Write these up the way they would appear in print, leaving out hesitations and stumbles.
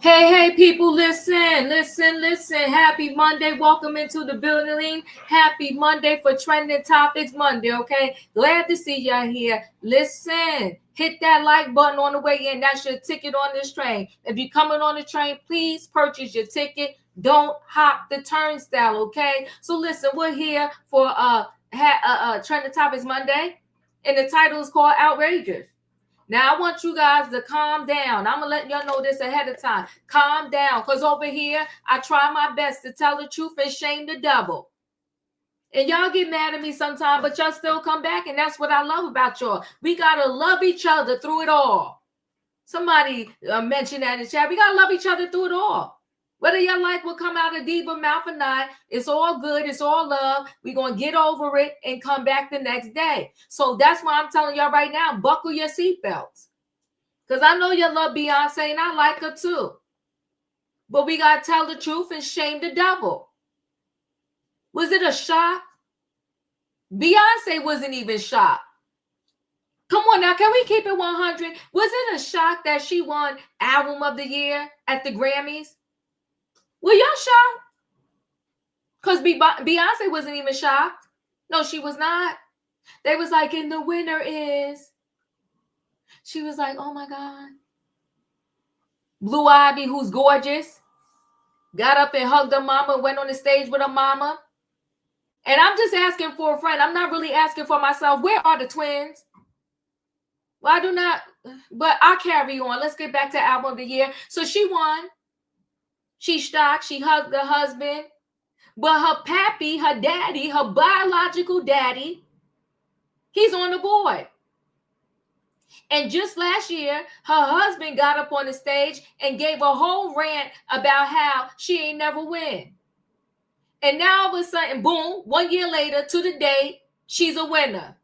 Hey, people, listen. Happy Monday. Welcome into the building. Happy Monday for Trending Topics Monday, okay? Glad to see y'all here. Listen, hit that like button on the way in. That's your ticket on this train. If you're coming on the train, please purchase your ticket. Don't hop the turnstile, okay? So listen, we're here for Trending Topics Monday, and the title is called Outrageous. Now I want you guys to calm down. I'm gonna let y'all know this ahead of time. Calm down, because over here I try my best to tell the truth and shame the devil. And y'all get mad at me sometimes, but y'all still come back, and that's what I love about y'all. We gotta love each other through it all. Somebody mentioned that in the chat. We gotta love each other through it all. Whether your life will come out of diva mouth or not, it's all good. It's all love. We're going to get over it and come back the next day. So that's why I'm telling y'all right now, buckle your seatbelts. Because I know you love Beyoncé and I like her too. But we got to tell the truth and shame the devil. Was it a shock? Beyonce wasn't even shocked. Come on now, can we keep it 100? Was it a shock that she won Album of the Year at the Grammys? Were y'all shocked? Because Beyonce wasn't even shocked. No, she was not. They was like, and the winner is. She was like, oh my God. Blue Ivy, who's gorgeous, got up and hugged her mama, went on the stage with her mama. And I'm just asking for a friend. I'm not really asking for myself. Where are the twins? Well, I do not, but I'll carry on. Let's get back to Album of the Year. So she won. She's shocked. She hugged her husband. But her pappy, her daddy, her biological daddy, he's on the board. And just last year, her husband got up on the stage and gave a whole rant about how she ain't never win. And now all of a sudden, boom, 1 year later to the date, she's a winner.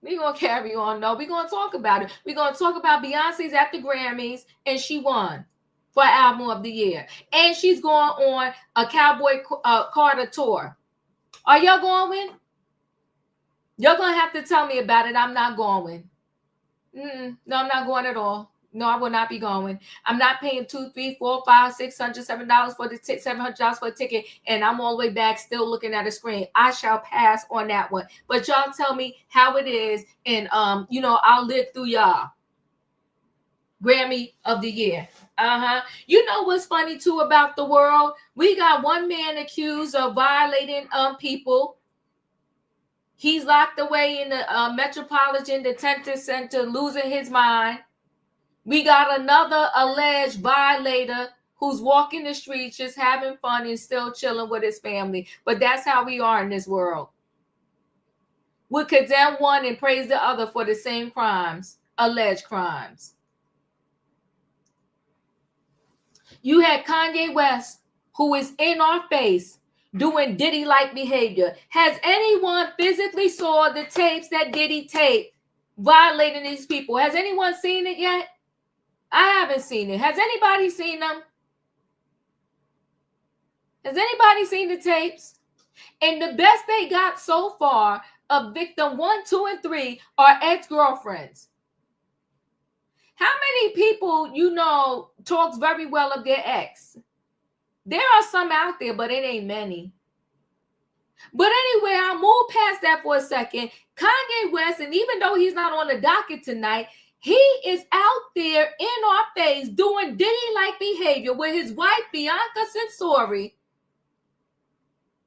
We're going to carry on, though. We're going to talk about it. We're going to talk about Beyonce's at the Grammys, and she won for Album of the Year. And she's going on a Cowboy Carter tour. Are y'all going? You're going to have to tell me about it. I'm not going. No, I'm not going at all. No, I will not be going. I'm not paying $200, $300, $400, $500, $600, $700 for the $700 for a ticket, and I'm all the way back still looking at a screen. I shall pass on that one. But y'all tell me how it is, and I'll live through y'all. Grammy of the Year. You know what's funny too about the world? We got one man accused of violating people. He's locked away in the Metropolitan Detention Center, losing his mind. We got another alleged violator who's walking the streets, just having fun and still chilling with his family. But that's how we are in this world. We condemn one and praise the other for the same crimes, alleged crimes. You had Kanye West, who is in our face, doing Diddy-like behavior. Has anyone physically saw the tapes that Diddy taped violating these people? Has anyone seen it yet? I haven't seen it. Has anybody seen them? Has anybody seen the tapes? And the best they got so far of victim 1, 2, and 3 are ex-girlfriends. How many people talks very well of their ex? There are some out there, but it ain't many. But anyway, I'll move past that for a second. Kanye West, and even though he's not on the docket tonight, he is out there in our face doing Diddy-like behavior with his wife, Bianca Censori.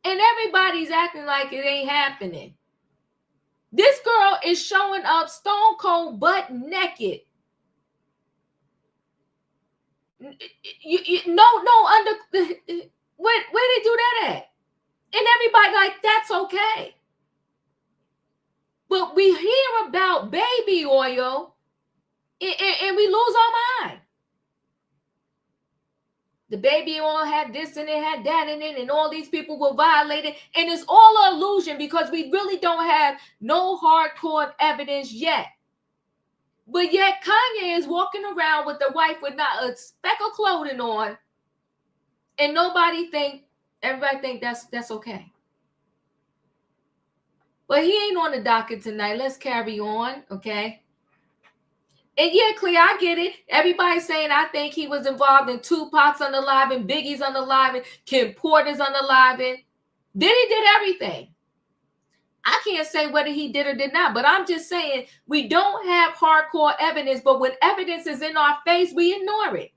And everybody's acting like it ain't happening. This girl is showing up stone cold butt naked. Where they do that at? And everybody like, that's okay. But we hear about baby oil and we lose our mind. The baby oil had this and it had that in it, and all these people were violated. And it's all an illusion because we really don't have no hardcore evidence yet. But yet Kanye is walking around with the wife with not a speck of clothing on, and everybody think that's okay. But he ain't on the docket tonight. Let's carry on, okay? And yeah, Clea, I get it. Everybody's saying I think he was involved in Tupac's unaliving, Biggie's unaliving, Kim Porter's unaliving. Diddy did everything. I can't say whether he did or did not, but I'm just saying we don't have hardcore evidence, but when evidence is in our face, we ignore it.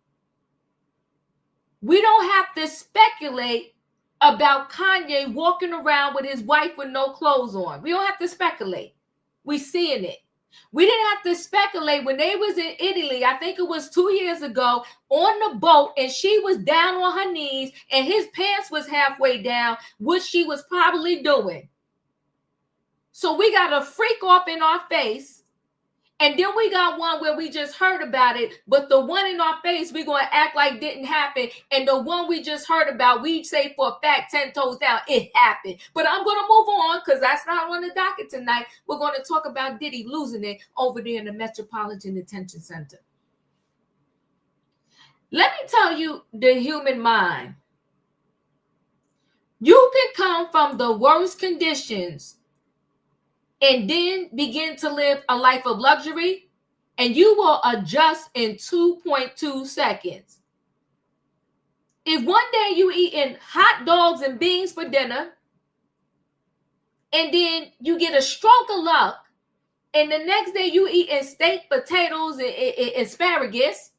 We don't have to speculate about Kanye walking around with his wife with no clothes on. We don't have to speculate. We seeing it. We didn't have to speculate when they was in Italy, I think it was 2 years ago, on the boat, and she was down on her knees and his pants was halfway down, what she was probably doing. So we got a freak off in our face, and then we got one where we just heard about it, but the one in our face, we're going to act like didn't happen, and the one we just heard about, we say for a fact, 10 toes down, it happened. But I'm going to move on because that's not on the docket tonight. We're going to talk about Diddy losing it over there in the Metropolitan Detention Center. Let me tell you the human mind. You can come from the worst conditions and then begin to live a life of luxury, and you will adjust in 2.2 seconds. If one day you eating hot dogs and beans for dinner, and then you get a stroke of luck, and the next day you eating steak, potatoes, and asparagus,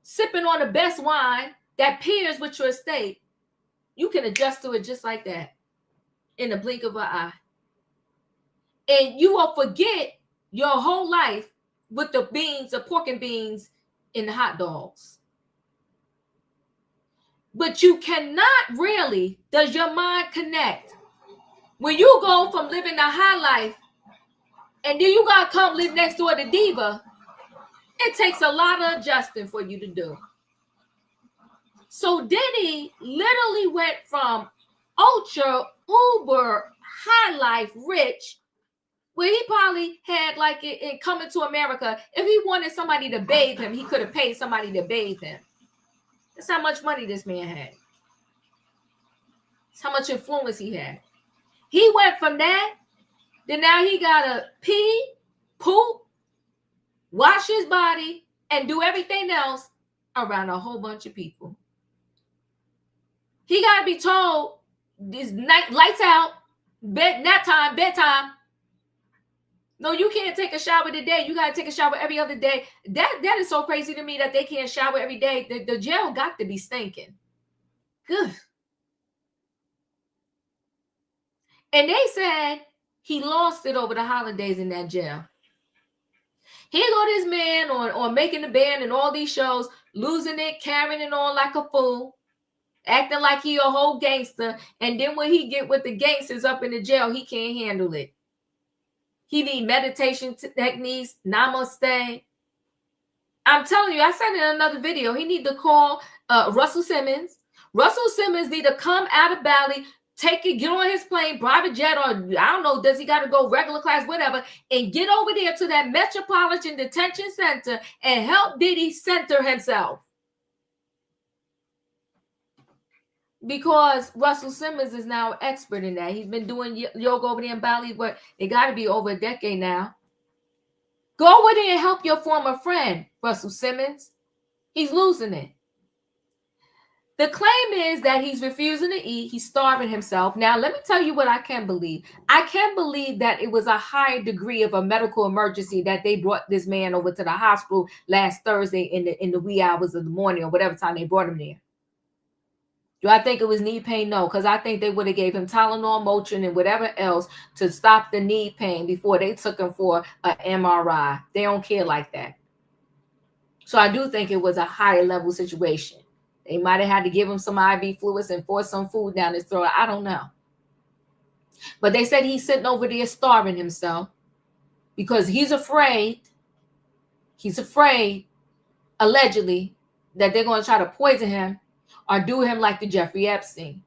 sipping on the best wine that pairs with your steak, you can adjust to it just like that in the blink of an eye. And you will forget your whole life with the beans, the pork and beans, and the hot dogs. But you cannot really, does your mind connect? When you go from living a high life, and then you got to come live next door to Diva, it takes a lot of adjusting for you to do. So Diddy literally went from ultra, uber, high life, rich, where he probably had, like in Coming to America, if he wanted somebody to bathe him, he could have paid somebody to bathe him. That's how much money this man had. That's how much influence he had. He went from that, then now he got to pee, poop, wash his body, and do everything else around a whole bunch of people. He got to be told, this night, lights out, nap time, bedtime. No, you can't take a shower today. You got to take a shower every other day. That is so crazy to me that they can't shower every day. The jail got to be stinking. Good. And they said he lost it over the holidays in that jail. Here go this man on Making the Band and all these shows, losing it, carrying it on like a fool, acting like he a whole gangster. And then when he get with the gangsters up in the jail, he can't handle it. He need meditation techniques, namaste. I'm telling you, I said in another video, he need to call Russell Simmons. Russell Simmons need to come out of Bali, take it, get on his plane, private jet, or I don't know, does he got to go regular class, whatever, and get over there to that Metropolitan Detention Center and help Diddy center himself. Because Russell Simmons is now an expert in that. He's been doing yoga over there in Bali, but it got to be over a decade now. Go over there and help your former friend, Russell Simmons. He's losing it. The claim is that he's refusing to eat. He's starving himself. Now, let me tell you what I can't believe. I can't believe that it was a higher degree of a medical emergency that they brought this man over to the hospital last Thursday in the wee hours of the morning or whatever time they brought him there. Do I think it was knee pain? No, because I think they would have gave him Tylenol, Motrin, and whatever else to stop the knee pain before they took him for an MRI. They don't care like that. So I do think it was a higher level situation. They might have had to give him some IV fluids and force some food down his throat. I don't know. But they said he's sitting over there starving himself because he's afraid, allegedly, that they're going to try to poison him or do him like the Jeffrey Epstein.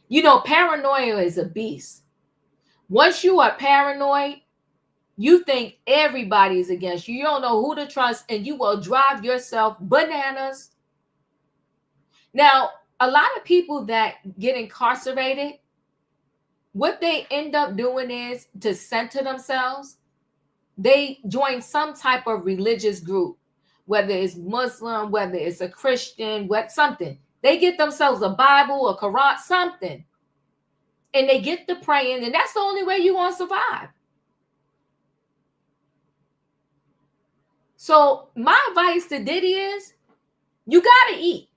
You know, paranoia is a beast. Once you are paranoid, you think everybody is against you. You don't know who to trust, and you will drive yourself bananas. Now, a lot of people that get incarcerated, what they end up doing is to center themselves. they join some type of religious group, whether it's Muslim, whether it's a Christian, what something. They get themselves a Bible, a Quran, something. And they get to praying, and that's the only way you're going to survive. So my advice to Diddy is, you got to eat.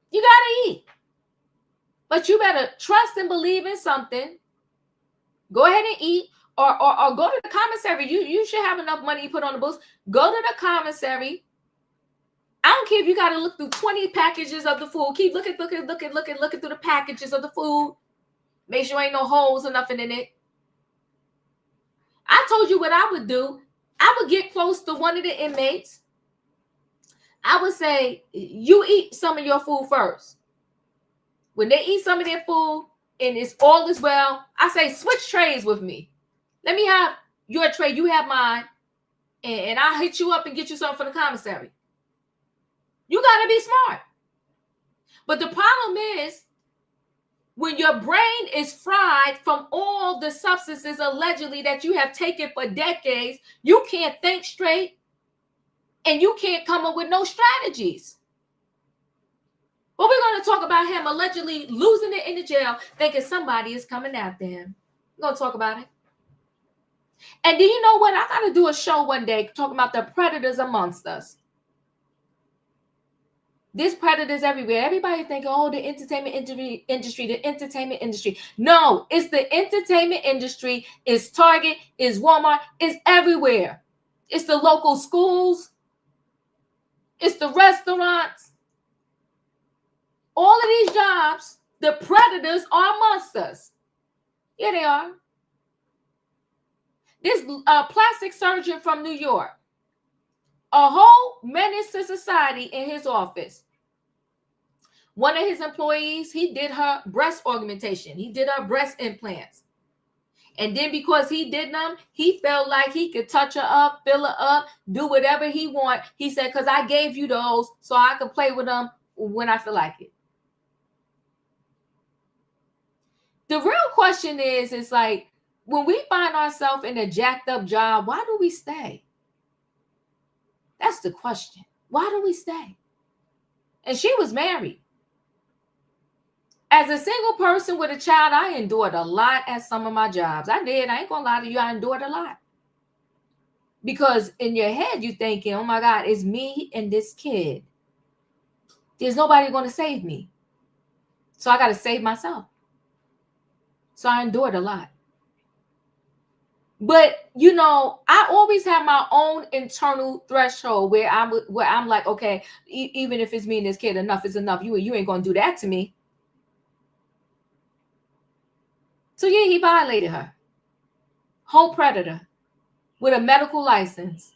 You got to eat. But you better trust and believe in something. Go ahead and eat, or go to the commissary. You should have enough money you put on the books. Go to the commissary. I don't care if you got to look through 20 packages of the food. Keep looking through the packages of the food. Make sure ain't no holes or nothing in it. I told you what I would do. I would get close to one of the inmates. I would say, you eat some of your food first. When they eat some of their food and it's all is well, I say, switch trays with me. Let me have your tray, you have mine, and I'll hit you up and get you something from the commissary. You got to be smart. But the problem is, when your brain is fried from all the substances allegedly that you have taken for decades, you can't think straight and you can't come up with no strategies. But we're going to talk about him allegedly losing it in the jail, thinking somebody is coming after him. We're going to talk about it. And do you know what? I got to do a show one day talking about the predators amongst us. There's predators everywhere. Everybody think, oh, the entertainment industry. No, it's the entertainment industry. It's Target, it's Walmart, it's everywhere. It's the local schools. It's the restaurants. All of these jobs, the predators are amongst us. Yeah, they are. This plastic surgeon from New York, a whole menace to society in his office. One of his employees, he did her breast augmentation. He did her breast implants. And then because he did them, he felt like he could touch her up, fill her up, do whatever he want. He said, because I gave you those so I can play with them when I feel like it. The real question is like, when we find ourselves in a jacked up job, why do we stay? That's the question. Why do we stay? And she was married. As a single person with a child, I endured a lot at some of my jobs. I did. I ain't gonna lie to you. I endured a lot. Because in your head, you're thinking, oh my God, it's me and this kid. There's nobody going to save me. So I got to save myself. So I endured a lot. But, you know, I always have my own internal threshold where I'm like, okay, even if it's me and this kid, enough is enough. You ain't going to do that to me. So yeah, he violated her. Whole predator with a medical license.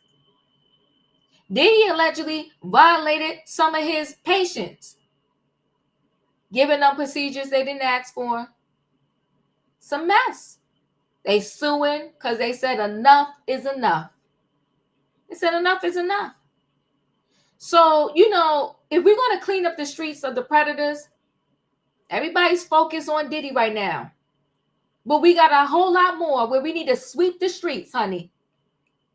Then he allegedly violated some of his patients, giving them procedures they didn't ask for. Some mess. They suing because they said enough is enough. They said enough is enough. So, you know, if we're going to clean up the streets of the predators, everybody's focused on Diddy right now. But we got a whole lot more where we need to sweep the streets, honey.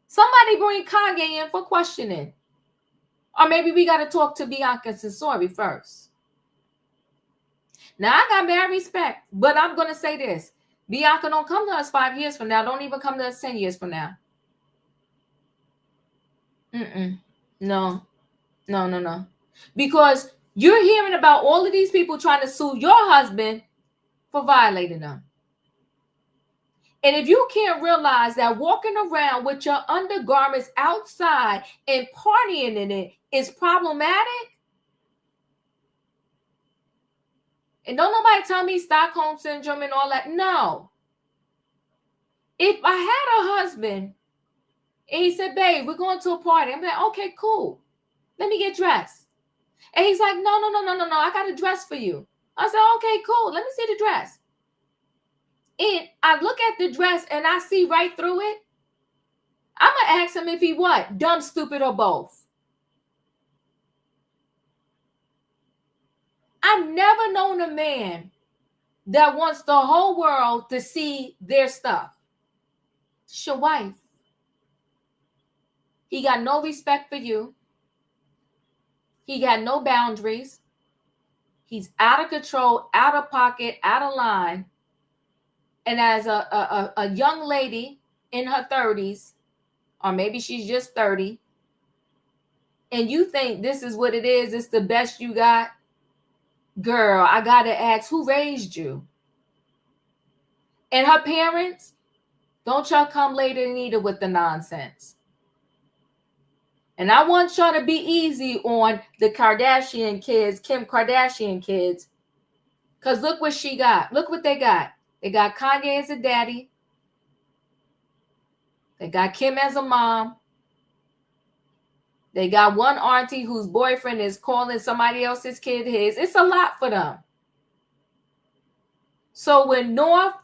Somebody bring Kanye in for questioning. Or maybe we got to talk to Bianca Censori first. Now, I got mad respect, but I'm going to say this. Bianca don't come to us 5 years from now. Don't even come to us 10 years from now. No. Because you're hearing about all of these people trying to sue your husband for violating them. And if you can't realize that walking around with your undergarments outside and partying in it is problematic, and don't nobody tell me Stockholm Syndrome and all that. No. If I had a husband and he said, babe, we're going to a party, I'm like, okay, cool. Let me get dressed. And he's like, no, I got a dress for you. I said, okay, cool. Let me see the dress. And I look at the dress and I see right through it. I'm going to ask him if he what? Dumb, stupid, or both. I've never known a man that wants the whole world to see their stuff. It's your wife. He got no respect for you. He got no boundaries. He's out of control, out of pocket, out of line. And as a young lady in her 30s, or maybe she's just 30, and you think this is what it is, it's the best you got, girl, I gotta ask, who raised you? And her parents, don't y'all come later neither with the nonsense. And I want y'all to be easy on the Kardashian kids, Kim Kardashian kids, because look what she got. Look what they got. They got Kanye as a daddy. They got Kim as a mom. They got one auntie whose boyfriend is calling somebody else's kid his. It's a lot for them. So when North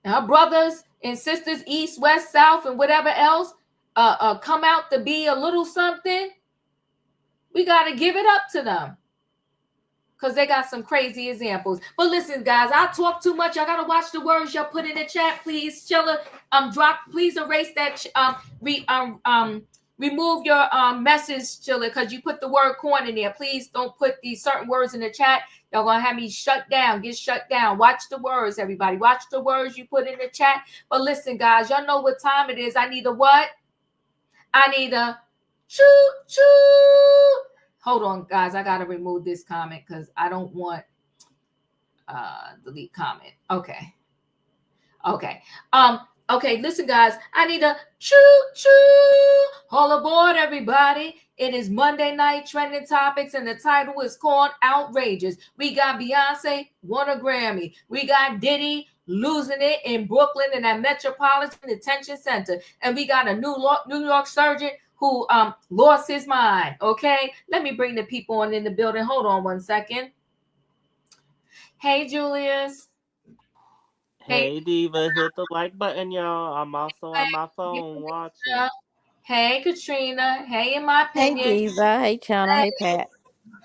and her brothers and sisters, East, West, South, and whatever else, come out to be a little something, we got to give it up to them. Because they got some crazy examples. But listen, guys, I talk too much. I got to watch the words y'all put in the chat, please. Chilla, please erase that, remove your message, Chilla, because you put the word corn in there. Please don't put these certain words in the chat. Y'all going to have me shut down, get shut down. Watch the words, everybody. Watch the words you put in the chat. But listen, guys, y'all know what time it is. I need a what? I need a choo-choo. Hold on, guys. I got to remove this comment because I don't want delete comment. Okay. Okay, listen, guys. I need a choo-choo. All aboard, everybody. It is Monday Night Trending Topics, and the title is called Outrageous. We got Beyoncé won a Grammy. We got Diddy losing it in Brooklyn in that Metropolitan Detention Center. And we got a New York surgeon who lost his mind. Okay, let me bring the people on in the building. Hold on one second. Hey, Julius. Hey, Diva, hit the like button, y'all. I'm also on my phone watching. Hey, Katrina. Hey, in my opinion. Hey, Diva. Hey, Channel. Hey, Pat.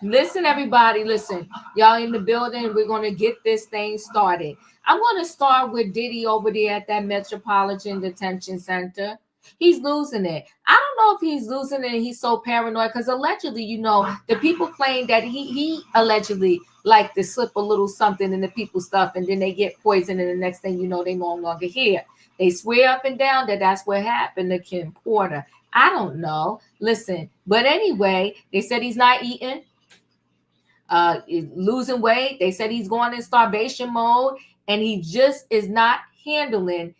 Listen, everybody, listen. Y'all in the building, we're going to get this thing started. I'm going to start with Diddy over there at that Metropolitan Detention Center. He's losing it. I don't know if he's losing it and he's so paranoid because allegedly, you know, the people claim that he allegedly like to slip a little something in the people's stuff and then they get poisoned and the next thing you know, they no longer here. They swear up and down that that's what happened to Kim Porter. I don't know. Listen, but anyway, they said he's not eating. Losing weight. They said he's going in starvation mode and he just is not handling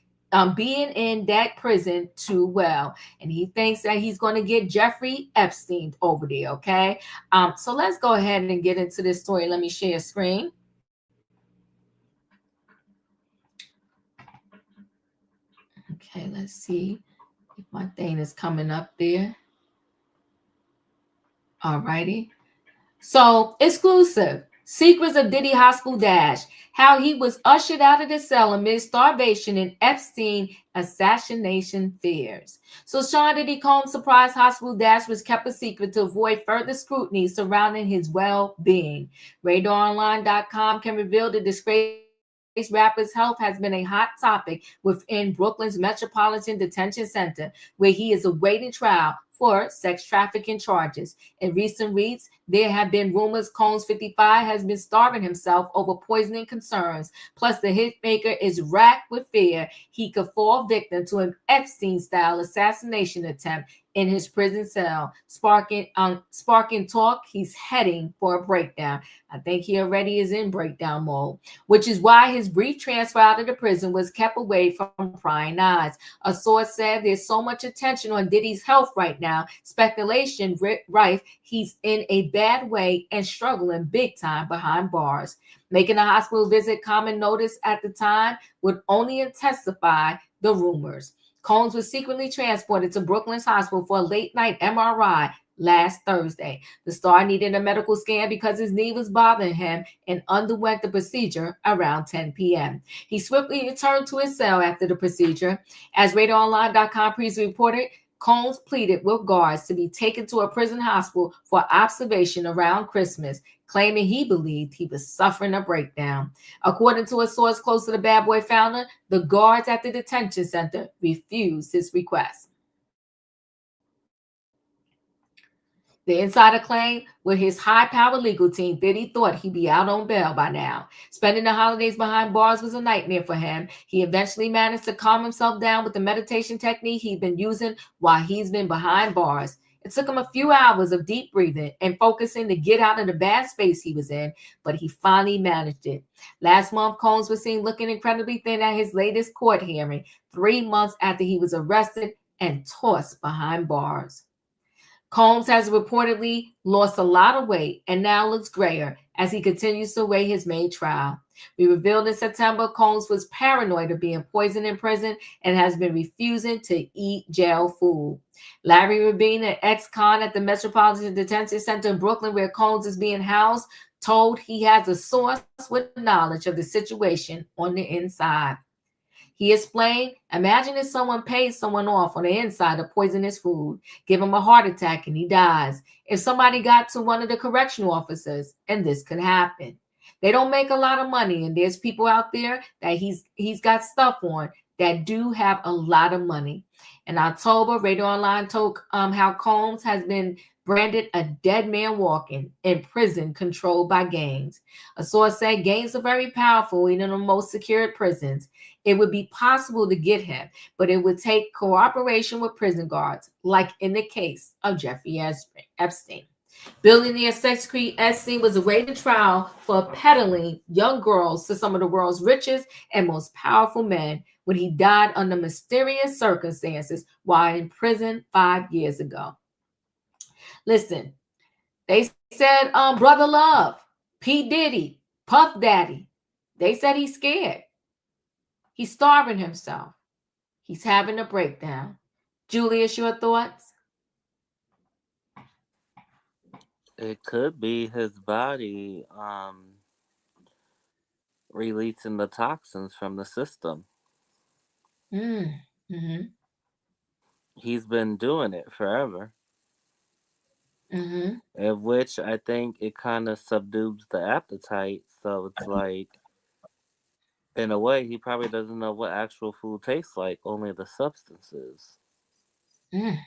being in that prison too well. And he thinks that he's going to get Jeffrey Epstein over there. Okay. So let's go ahead and get into this story. Let me share screen. Okay. Let's see if my thing is coming up there. All righty. So, exclusive. Secrets of Diddy Hospital Dash. How he was ushered out of the cell amid starvation and Epstein assassination fears. So, Sean Diddy Combs' surprise hospital dash was kept a secret to avoid further scrutiny surrounding his well-being. RadarOnline.com can reveal the disgrace rapper's health has been a hot topic within Brooklyn's Metropolitan Detention Center, where he is awaiting trial for sex trafficking charges. In recent weeks, there have been rumors Combs 55 has been starving himself over poisoning concerns. Plus, the hitmaker is racked with fear he could fall victim to an Epstein-style assassination attempt in his prison cell, sparking talk he's heading for a breakdown. I think he already is in breakdown mode, which is why his brief transfer out of the prison was kept away from prying eyes. A source said there's so much attention on Diddy's health right now, speculation rife he's in a bad way and struggling big time behind bars. Making a hospital visit common notice at the time would only intensify the rumors. Combs was secretly transported to Brooklyn's hospital for a late-night MRI last Thursday. The star needed a medical scan because his knee was bothering him and underwent the procedure around 10 p.m. He swiftly returned to his cell after the procedure. As RadarOnline.com previously reported, Combs pleaded with guards to be taken to a prison hospital for observation around Christmas, claiming he believed he was suffering a breakdown. According to a source close to the Bad Boy founder, the guards at the detention center refused his request. The insider claimed with his high-powered legal team, Diddy thought he'd be out on bail by now. Spending the holidays behind bars was a nightmare for him. He eventually managed to calm himself down with the meditation technique he'd been using while he's been behind bars. It took him a few hours of deep breathing and focusing to get out of the bad space he was in, but he finally managed it. Last month, Combs was seen looking incredibly thin at his latest court hearing, 3 months after he was arrested and tossed behind bars. Combs has reportedly lost a lot of weight and now looks grayer as he continues to await his May trial. We revealed in September Combs was paranoid of being poisoned in prison and has been refusing to eat jail food. Larry Rabin, an ex-con at the Metropolitan Detention Center in Brooklyn, where Combs is being housed, told he has a source with knowledge of the situation on the inside. He explained, imagine if someone pays someone off on the inside to poison his food, give him a heart attack, and he dies. If somebody got to one of the correctional officers, and this could happen. They don't make a lot of money, and there's people out there that he's got stuff on that do have a lot of money. In October, Radio Online told how Combs has been branded a dead man walking in prison controlled by gangs. A source said gangs are very powerful in the most secured prisons. It would be possible to get him, but it would take cooperation with prison guards, like in the case of Jeffrey Epstein. Billionaire sex creep Epstein was awaiting trial for peddling young girls to some of the world's richest and most powerful men when he died under mysterious circumstances while in prison 5 years ago. Listen, they said Brother Love, P. Diddy, Puff Daddy, they said he's scared. He's starving himself. He's having a breakdown. Julius, your thoughts? It could be his body releasing the toxins from the system. Mm-hmm. He's been doing it forever. Mm-hmm. Of which I think it kind of subdues the appetite. So it's like, in a way, he probably doesn't know what actual food tastes like, only the substances. Mm.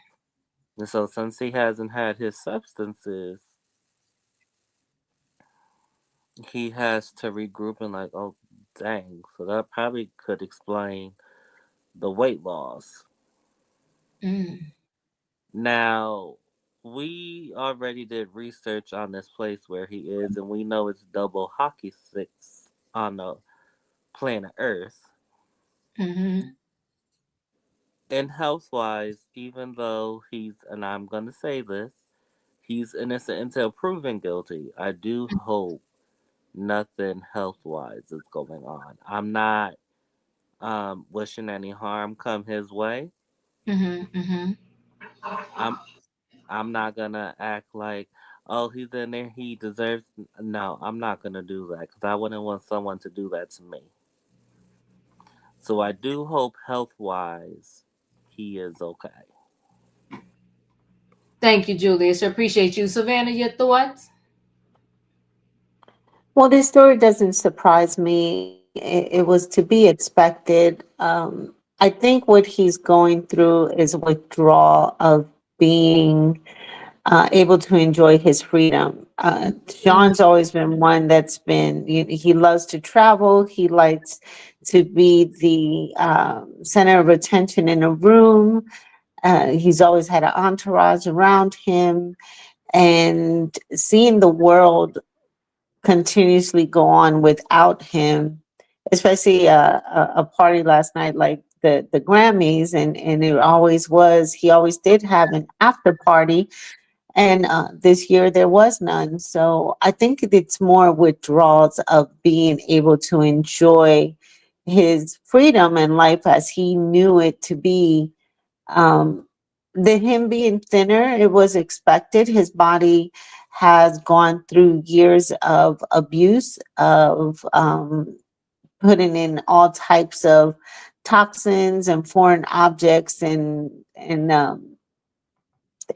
And so since he hasn't had his substances, he has to regroup and like, oh, dang. So that probably could explain the weight loss. Mm. Now, we already did research on this place where he is, and we know it's double hockey sticks on the planet Earth. Mm-hmm. And health wise, even though and I'm going to say this, he's innocent until proven guilty, I do hope nothing health wise is going on. I'm not wishing any harm come his way. Mm-hmm. Mm-hmm. I'm I'm not gonna act like, oh, he's in there, he deserves. No, I'm not gonna do that because I wouldn't want someone to do that to me. So I do hope health wise he is okay. Thank you, Julius. I appreciate you. Savannah, your thoughts? Well, this story doesn't surprise me. It was to be expected. I think what he's going through is withdrawal of being able to enjoy his freedom. Mm. Sean's always been one that's been, he loves to travel. He likes to be the center of attention in a room. He's always had an entourage around him. And seeing the world continuously go on without him, especially a party last night like the Grammys, and it always was, he always did have an after party, and this year there was none. So I think it's more withdrawals of being able to enjoy his freedom and life as he knew it to be. um, him being thinner, it was expected. His body has gone through years of abuse, of putting in all types of toxins and foreign objects and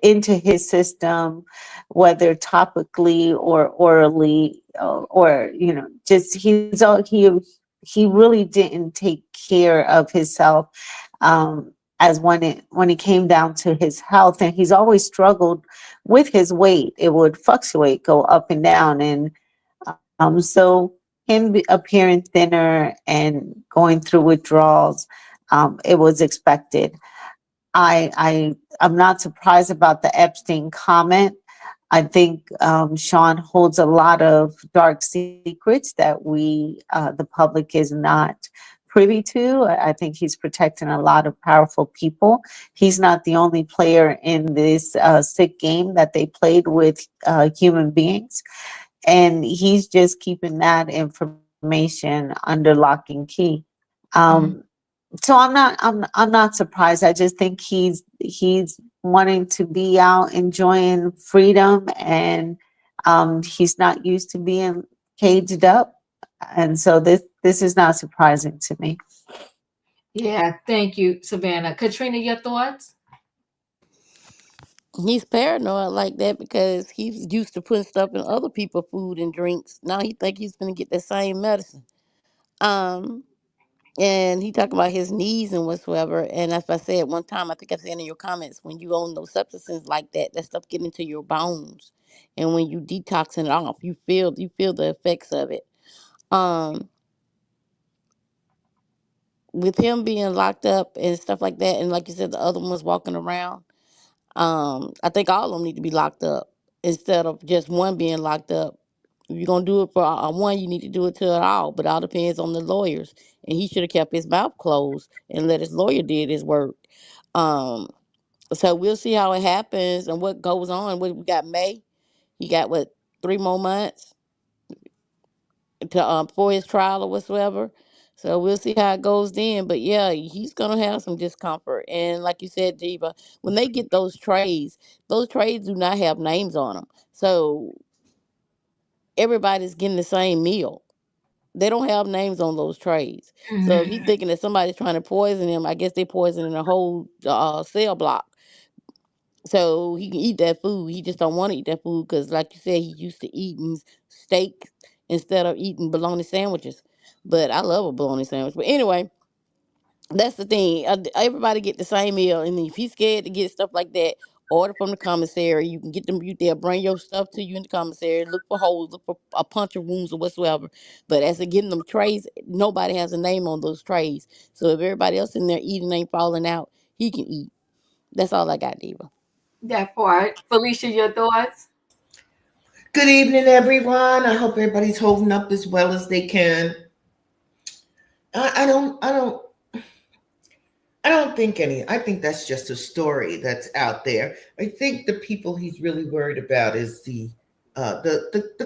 into his system, whether topically or orally, or just he really didn't take care of himself. as when it came down to his health, and he's always struggled with his weight. It would fluctuate, go up and down, and so appearing thinner and going through withdrawals, it was expected. I'm not surprised about the Epstein comment. I think Sean holds a lot of dark secrets that the public is not privy to. I think he's protecting a lot of powerful people. He's not the only player in this sick game that they played with human beings, and he's just keeping that information under lock and key. Um, Mhm. so I'm not surprised. I just think he's wanting to be out enjoying freedom, and he's not used to being caged up, and so this is not surprising to me. Yeah, thank you, Savannah. Katrina, your thoughts? He's paranoid like that because he's used to putting stuff in other people's food and drinks. Now he think he's gonna get the same medicine. Um, and he talking about his knees and whatsoever. And as I said one time, I think I said in your comments, when you own those substances like that, that stuff get into your bones, and when you detoxing it off, you feel the effects of it. Um, with him being locked up and stuff like that, and like you said, the other ones walking around. I think all of them need to be locked up instead of just one being locked up. If you're gonna do it for one, you need to do it to it all. But all depends on the lawyers, and he should have kept his mouth closed and let his lawyer did his work. Um, so we'll see how it happens and what goes on. We got May. He got what, 3 more months to for his trial or whatsoever. So we'll see how it goes then. But yeah, he's gonna have some discomfort. And like you said, Diva, when they get those trays do not have names on them. So everybody's getting the same meal. They don't have names on those trays. So if he's Mhm. thinking that somebody's trying to poison him, I guess they poisoning the whole cell block. So he can eat that food. He just don't want to eat that food because, like you said, he used to eating steak instead of eating bologna sandwiches. But I love a bologna sandwich. But anyway, that's the thing. Everybody get the same meal, and if he's scared to get stuff like that, order from the commissary. You can get them. They'll bring your stuff to you in the commissary. Look for holes, look for a puncture wounds or whatsoever. But as they're getting them trays, nobody has a name on those trays. So if everybody else in there eating ain't falling out, he can eat. That's all I got, Diva. That part. Felicia, your thoughts? Good evening, everyone. I hope everybody's holding up as well as they can. I don't think any. I think that's just a story that's out there. I think the people he's really worried about is the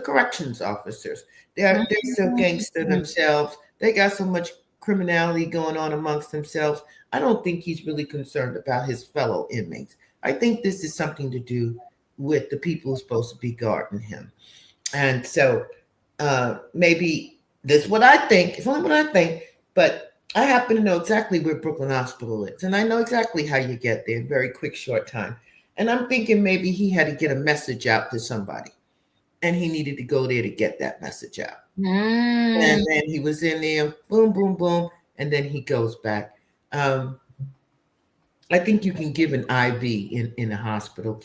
corrections officers. They're so gangster Mhm. themselves. They got so much criminality going on amongst themselves. I don't think he's really concerned about his fellow inmates. I think this is something to do with the people who's supposed to be guarding him. And so maybe this is what I think. It's only what I think, but I happen to know exactly where Brooklyn Hospital is, and I know exactly how you get there in a very quick, short time. And I'm thinking maybe he had to get a message out to somebody, and he needed to go there to get that message out. And Mm. then he was in there, boom, boom, boom, and then he goes back. I think you can give an IV in a hospital,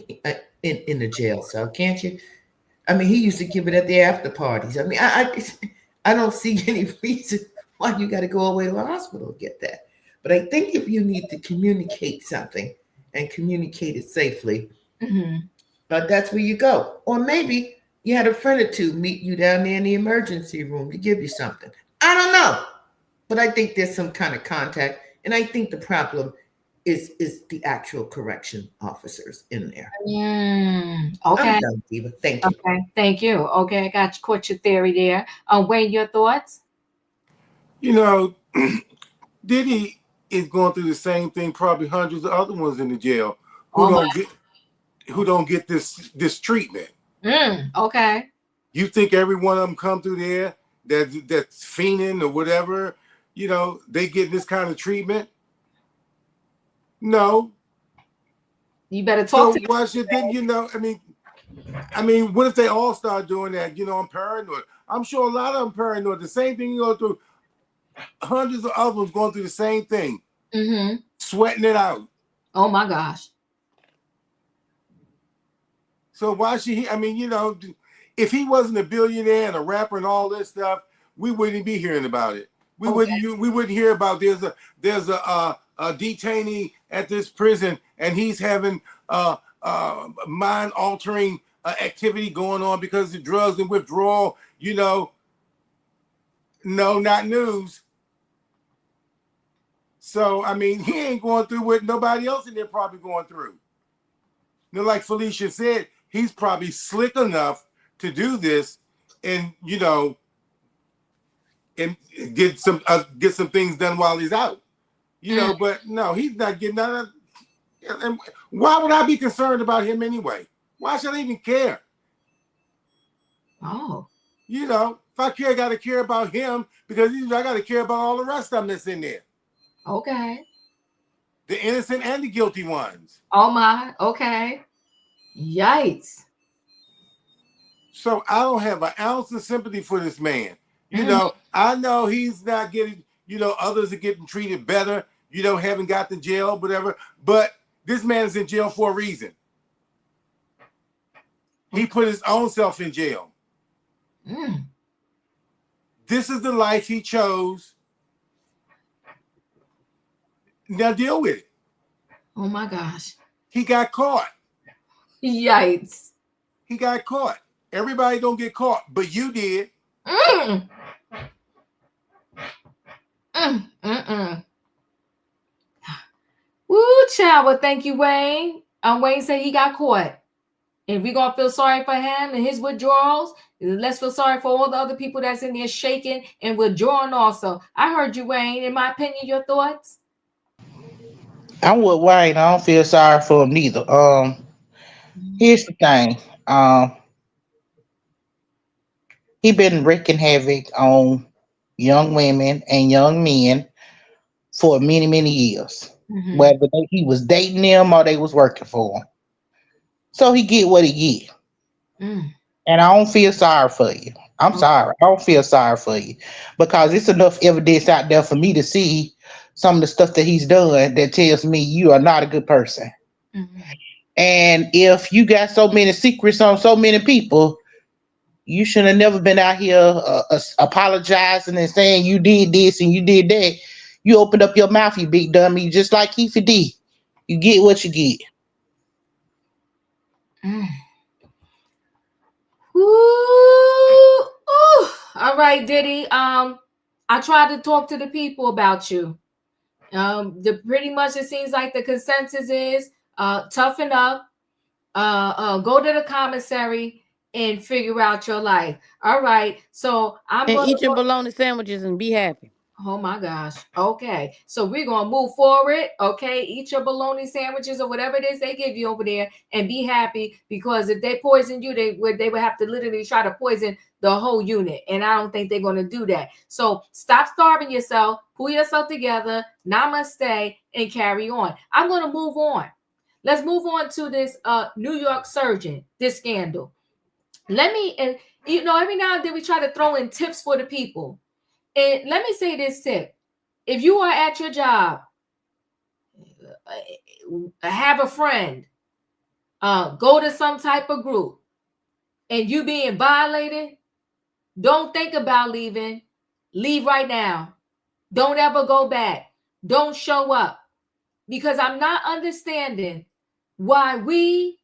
in the jail cell, can't you? I mean, he used to give it at the after parties. I mean, I don't see any reason why you got to go all the way to a hospital to get that. But I think if you need to communicate something and communicate it safely, Mhm. that's where you go. Or maybe you had a friend or two meet you down there in the emergency room to give you something. I don't know, but I think there's some kind of contact, and I think the problem is the actual correction officers in there. I'm Okay. done, Diva. Thank you. Okay. Thank you. Okay, I got you. Caught your theory there. Wayne, your thoughts? You know, Diddy is going through the same thing. Probably hundreds of other ones in the jail who Oh my. don't get this treatment. Okay. You think every one of them come through there that's fiending or whatever? They get this kind of treatment. No. You better talk So to why should then? What if they all start doing that? I'm paranoid. I'm sure a lot of them paranoid. The same thing you go through. Hundreds of others going through the same thing. sweating it out. Oh my gosh. So why should he? I mean, if he wasn't a billionaire and a rapper and all this stuff, we wouldn't be hearing about it. We wouldn't hear about there's a detainee at this prison and he's having mind altering activity going on because of drugs and withdrawal. No, not news. So I mean, he ain't going through what nobody else in there probably going through. Like Felicia said, he's probably slick enough to do this, and and get some things done while he's out. But no, he's not getting none of. And why would I be concerned about him anyway? Why should I even care? Oh. If I care, I got to care about him because I got to care about all the rest of them that's in there. Okay. The innocent and the guilty ones. Oh my. Okay. Yikes. So I don't have an ounce of sympathy for this man. I know he's not getting, others are getting treated better, haven't got to jail, whatever. But this man is in jail for a reason. He put his own self in jail. This is the life he chose. Now deal with it. Oh my gosh. He got caught. Yikes. He got caught. Everybody don't get caught, but you did. Woo, child. Well, thank you, Wayne. Wayne said he got caught. And we're going to feel sorry for him and his withdrawals. Let's feel sorry for all the other people that's in there shaking and withdrawing also. I heard you, Wayne. In my opinion, your thoughts? I'm with Wayne. I don't feel sorry for him neither. Here's the thing. He been wreaking havoc on young women and young men for many, many years. Whether he was dating them or they was working for him. So he get what he get. And I don't feel sorry for you. I'm sorry. I don't feel sorry for you. Because it's enough evidence out there for me to see some of the stuff that he's done that tells me you are not a good person. And if you got so many secrets on so many people, you should have never been out here apologizing and saying you did this and you did that. You opened up your mouth, you big dummy, just like Keith D. You get what you get. Ooh. All right, Diddy. I tried to talk to the people about you. Pretty much it seems like the consensus is toughen up, go to the commissary and figure out your life. All right. So I'm And going eat your bologna sandwiches and be happy. Oh my gosh. Okay. So we're going to move forward. Okay. Eat your bologna sandwiches or whatever it is they give you over there and be happy, because if they poison you, they would have to literally try to poison the whole unit. And I don't think they're going to do that. So stop starving yourself, pull yourself together, namaste, and carry on. I'm going to move on. Let's move on to this New York surgeon, this scandal. Every now and then we try to throw in tips for the people. And let me say this tip. If you are at your job, have a friend, go to some type of group, and you being violated, don't think about leaving. Leave right now. Don't ever go back. Don't show up. Because I'm not understanding why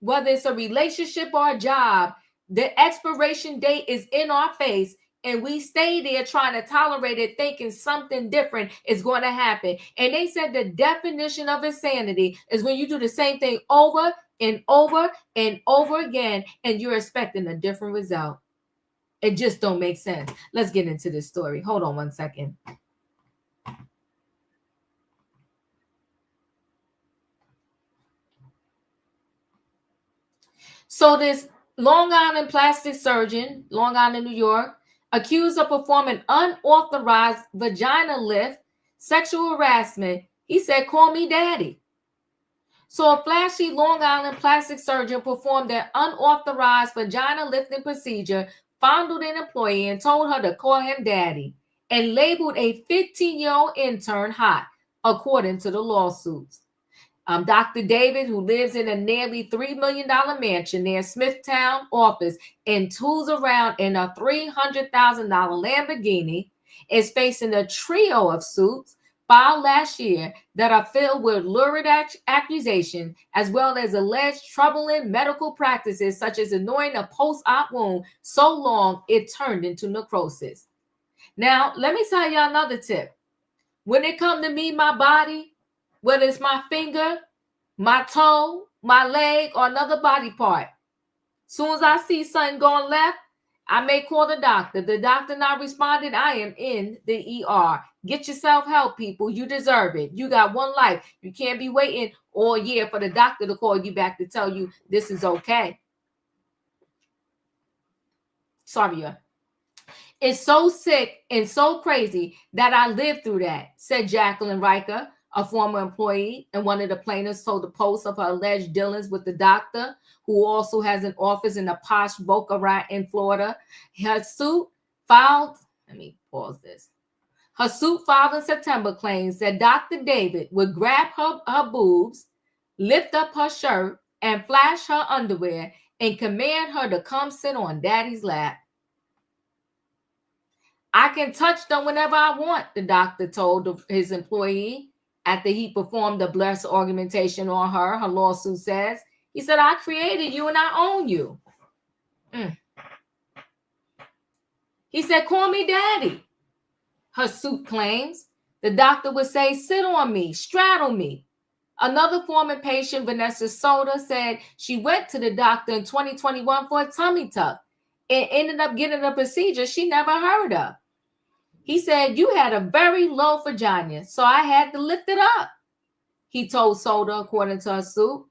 whether it's a relationship or a job, the expiration date is in our face, and we stay there trying to tolerate it, thinking something different is going to happen. And they said the definition of insanity is when you do the same thing over and over and over again, and you're expecting a different result. It just don't make sense. Let's get into this story. Hold on one second. So this Long Island plastic surgeon, Long Island, New York, accused of performing unauthorized vagina lift, sexual harassment. He said, "Call me daddy." So a flashy Long Island plastic surgeon performed an unauthorized vagina lifting procedure, fondled an employee, and told her to call him daddy, and labeled a 15-year-old intern hot. according to the lawsuits. Dr. David, who lives in a nearly $3 million mansion near Smithtown office and tools around in a $300,000 Lamborghini, is facing a trio of suits filed last year that are filled with lurid accusations, as well as alleged troubling medical practices, such as annoying a post-op wound so long it turned into necrosis. Now, let me tell you another tip. When it comes to me, my body, whether it's my finger, my toe, my leg, or another body part, soon as I see something going left, I may call the doctor. The doctor not responded, I am in the ER. Get yourself help, people. You deserve it. You got one life. You can't be waiting all year for the doctor to call you back to tell you this is okay. Sorry, y'all. It's so sick and so crazy that I lived through that, said Jacqueline Riker, a former employee and one of the plaintiffs, told the Post of her alleged dealings with the doctor, who also has an office in a posh Boca Raton in Florida. Her suit filed, let me pause this. Her suit filed in September claims that Dr. David would grab her boobs, lift up her shirt, and flash her underwear and command her to come sit on daddy's lap. I can touch them whenever I want, the doctor told his employee after he performed a blessed augmentation on her. Her lawsuit says, he said, I created you and I own you. He said, call me daddy. Her suit claims the doctor would say, sit on me, straddle me. Another former patient, Vanessa Soda, said she went to the doctor in 2021 for a tummy tuck and ended up getting a procedure she never heard of. He said, you had a very low vagina, so I had to lift it up, he told Soda, according to her suit.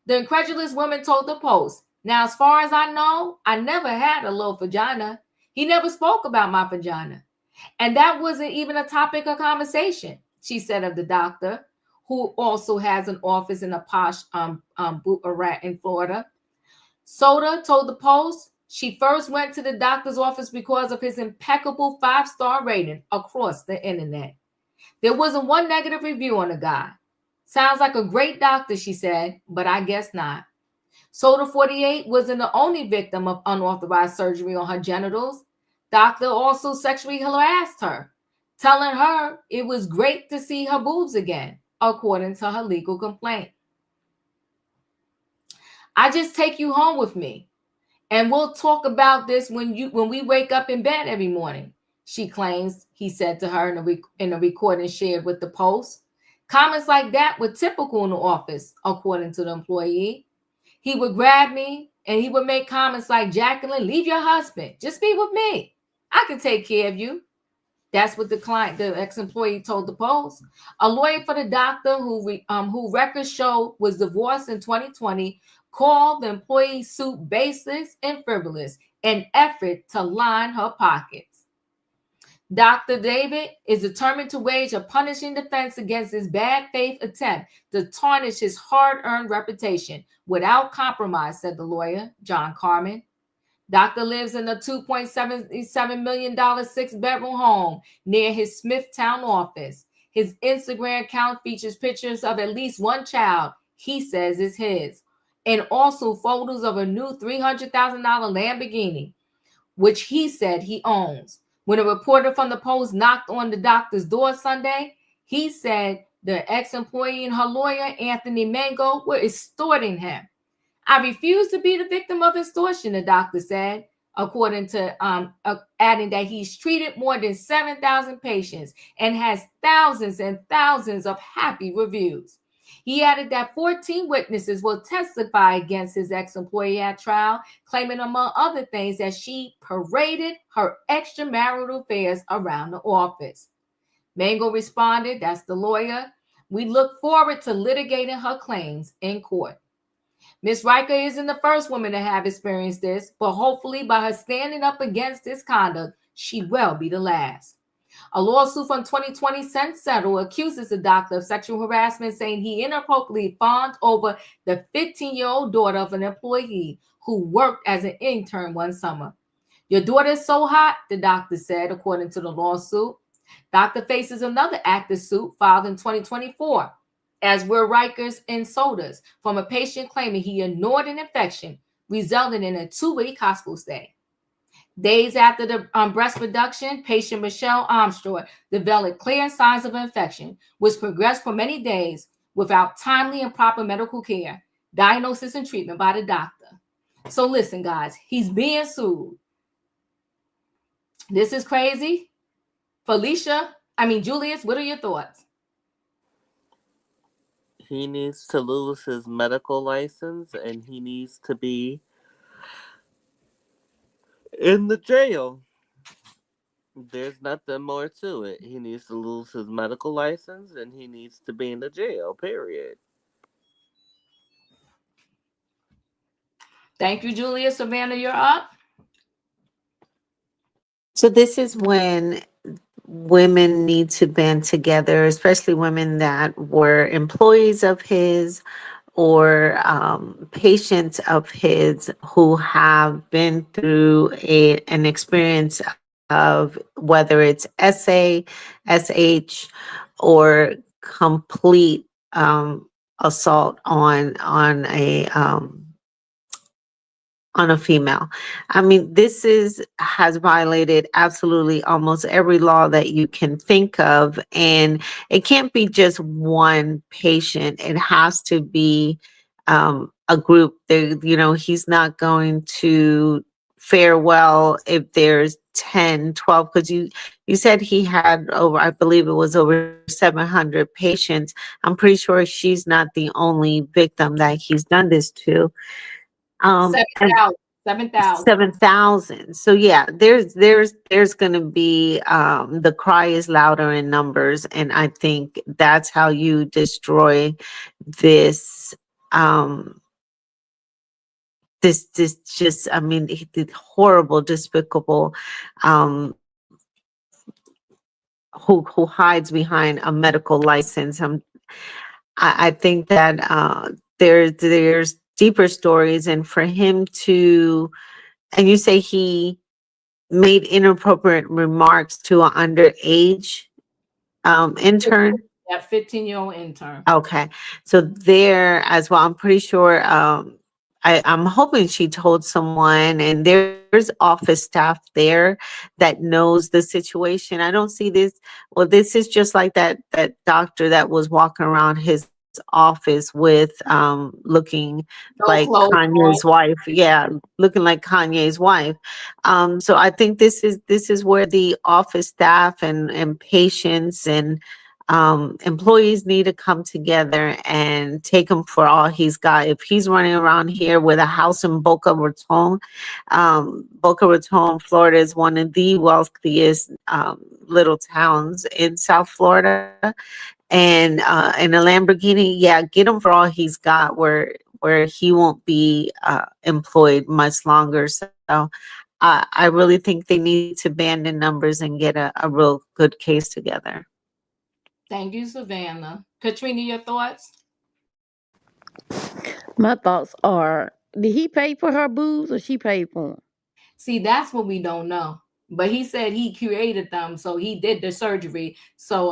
The incredulous woman told the Post, now, as far as I know, I never had a low vagina. He never spoke about my vagina. And that wasn't even a topic of conversation, she said of the doctor, who also has an office in a posh Boca Raton in Florida. Soda told the Post she first went to the doctor's office because of his impeccable 5-star rating across the internet. There wasn't one negative review on the guy. Sounds like a great doctor, she said, but I guess not. Soda 48 wasn't the only victim of unauthorized surgery on her genitals. Doctor also sexually harassed her, telling her it was great to see her boobs again, according to her legal complaint. I just take you home with me, and we'll talk about this when we wake up in bed every morning, she claims he said to her in a recording shared with the Post. Comments like that were typical in the office, according to the employee. He would grab me and he would make comments like, Jacqueline, leave your husband. Just be with me. I can take care of you. That's what the ex-employee told the Post. A lawyer for the doctor who records show was divorced in 2020 called the employee's suit baseless and frivolous, an effort to line her pockets. Dr. David is determined to wage a punishing defense against this bad faith attempt to tarnish his hard-earned reputation without compromise, said the lawyer, John Carmen. Doctor lives in a $2.77 million 6-bedroom home near his Smithtown office. His Instagram account features pictures of at least one child he says is his, and also photos of a new $300,000 Lamborghini, which he said he owns. When a reporter from the Post knocked on the doctor's door Sunday, he said the ex-employee and her lawyer, Anthony Mango, were extorting him. I refuse to be the victim of extortion, the doctor said, according to adding that he's treated more than 7,000 patients and has thousands and thousands of happy reviews. He added that 14 witnesses will testify against his ex-employee at trial, claiming, among other things, that she paraded her extramarital affairs around the office. Mango responded, that's the lawyer, we look forward to litigating her claims in court. Ms. Riker isn't the first woman to have experienced this, but hopefully by her standing up against this conduct, she will be the last. A lawsuit from 2020 since settled accuses the doctor of sexual harassment, saying he inappropriately fawned over the 15-year-old daughter of an employee who worked as an intern one summer. Your daughter is so hot, the doctor said, according to the lawsuit. Doctor faces another active suit filed in 2024, as were Rikers and Sodas, from a patient claiming he ignored an infection, resulting in a 2-week hospital stay. Days after the breast reduction, patient Michelle Armstrong developed clear signs of infection, which progressed for many days without timely and proper medical care, diagnosis, and treatment by the doctor. So listen, guys, he's being sued. This is crazy. Julius, what are your thoughts? He needs to lose his medical license and he needs to be in the jail. There's nothing more to it. He needs to lose his medical license and he needs to be in the jail, period. Thank you, Julius. Savannah, you're up. So this is when women need to band together, especially women that were employees of his or patients of his who have been through an experience of whether it's SH, or complete assault on a female. I mean, has violated absolutely almost every law that you can think of. And it can't be just one patient. It has to be a group. He's not going to fare well if there's 10, 12, because you said he had over, I believe it was over 700 patients. I'm pretty sure she's not the only victim that he's done this to. 7,000. 7,000. 7,000. So yeah, there's going to be the cry is louder in numbers, and I think that's how you destroy this. This just, I mean, the horrible, despicable, who hides behind a medical license. I think that there's deeper stories, and for him to, and you say he made inappropriate remarks to an underage intern. That 15-year-old intern. Okay, so there as well, I'm pretty sure. I'm hoping she told someone, and there's office staff there that knows the situation. I don't see this. Well, this is just like that doctor that was walking around his office with looking like Kanye's wife. Yeah, looking like Kanye's wife. So I think this is where the office staff and patients and employees need to come together and take him for all he's got. If he's running around here with a house in Boca Raton, Florida is one of the wealthiest little towns in South Florida, and in a Lamborghini, yeah, get him for all he's got, where he won't be employed much longer. So I really think they need to band in numbers and get a real good case together. Thank you, Savannah. Katrina, your thoughts? My thoughts are: did he pay for her booze or she paid for him? See, that's what we don't know. But he said he created them, so he did the surgery. So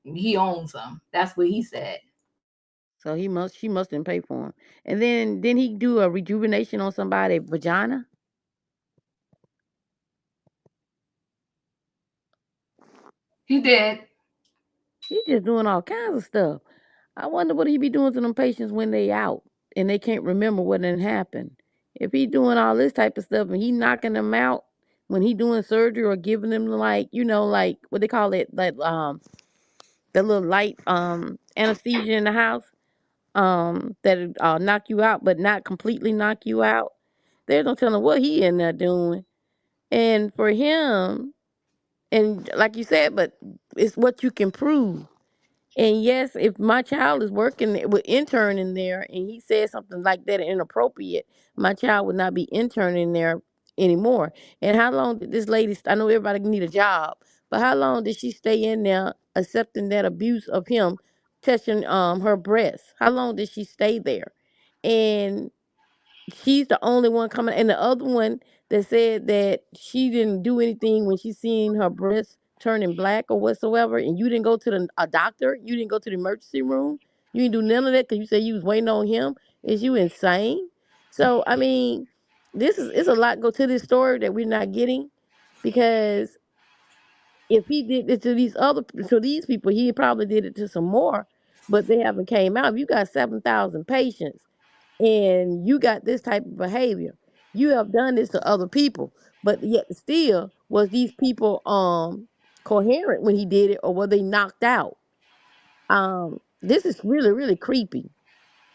he owns them. That's what he said. So she must didn't pay for him. And then he do a rejuvenation on somebody's vagina. He did. He just doing all kinds of stuff. I wonder what he be doing to them patients when they out and they can't remember what done happened. If he doing all this type of stuff and he knocking them out when he doing surgery or giving them like like what they call it, like the little light anesthesia in the house that knock you out but not completely knock you out. There's no telling what he in there doing. And for him, and like you said, but it's what you can prove. And yes, if my child is working with interning there and he says something like that inappropriate, my child would not be interning there anymore. And how long did this lady, I know everybody need a job, but how long did she stay in there accepting that abuse of him touching her breast? How long did she stay there? And she's the only one coming, and the other one that said that she didn't do anything when she seen her breast turning black or whatsoever, and you didn't go to a doctor, you didn't go to the emergency room, you didn't do none of that because you said you was waiting on him. Is you insane? So I mean, it's a lot go to this story that we're not getting, because if he did it to these people, he probably did it to some more, but they haven't came out. If you got 7,000 patients and you got this type of behavior, you have done this to other people, but yet still, was these people coherent when he did it, or were they knocked out? This is really, really creepy.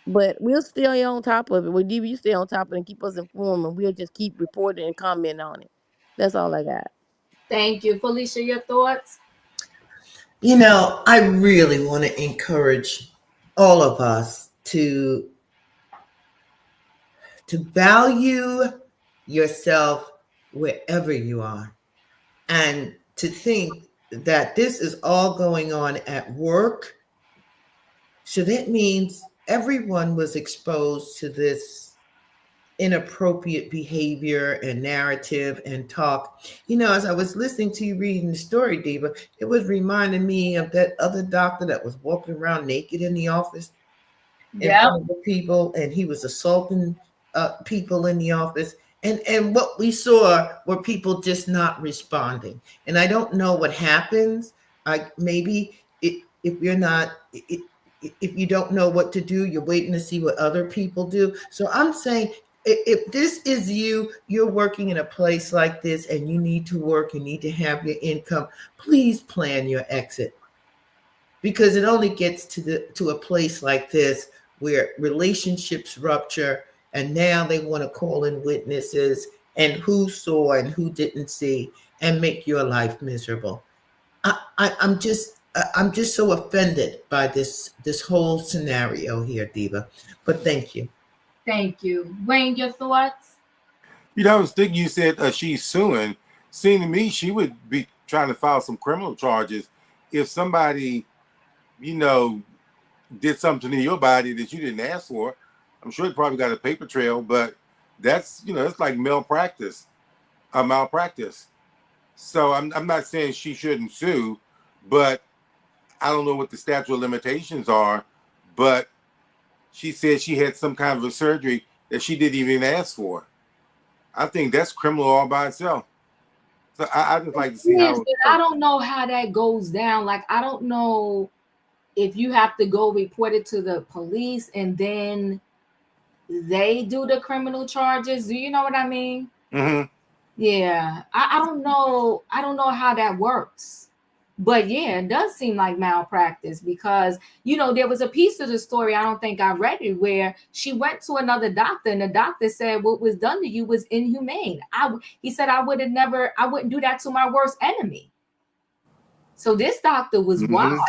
But we'll stay on top of it. Well, DB, you stay on top of it and keep us informed, and we'll just keep reporting and commenting on it. That's all I got. Thank you. Felicia, your thoughts? I really want to encourage all of us to value yourself wherever you are, and to think that this is all going on at work. So that means everyone was exposed to this inappropriate behavior and narrative and talk. As I was listening to you reading the story, Diva, it was reminding me of that other doctor that was walking around naked in the office in front of the people, and he was assaulting people in the office. And what we saw were people just not responding. And I don't know what happens. Maybe if you're not, if you don't know what to do, you're waiting to see what other people do. So I'm saying, if this is you're working in a place like this and you need to work, you need to have your income, please plan your exit. Because it only gets to a place like this where relationships rupture, and now they want to call in witnesses and who saw and who didn't see, and make your life miserable. I'm just so offended by this whole scenario here, Diva. But thank you. Thank you. Wayne, your thoughts? I was thinking you said she's suing. Seeing to me, she would be trying to file some criminal charges if somebody, did something to your body that you didn't ask for. I'm sure you probably got a paper trail, but that's, it's like malpractice. So I'm not saying she shouldn't sue, but I don't know what the statute of limitations are. But she said she had some kind of a surgery that she didn't even ask for. I think that's criminal all by itself. So I just like to see how. I don't know how that goes down. Like, I don't know if you have to go report it to the police and then they do the criminal charges. Do you know what I mean? Mm-hmm. Yeah, I don't know. I don't know how that works. But yeah, it does seem like malpractice, because, there was a piece of the story, I don't think I read it, where she went to another doctor and the doctor said what was done to you was inhumane. He said, I wouldn't do that to my worst enemy. So this doctor was wild.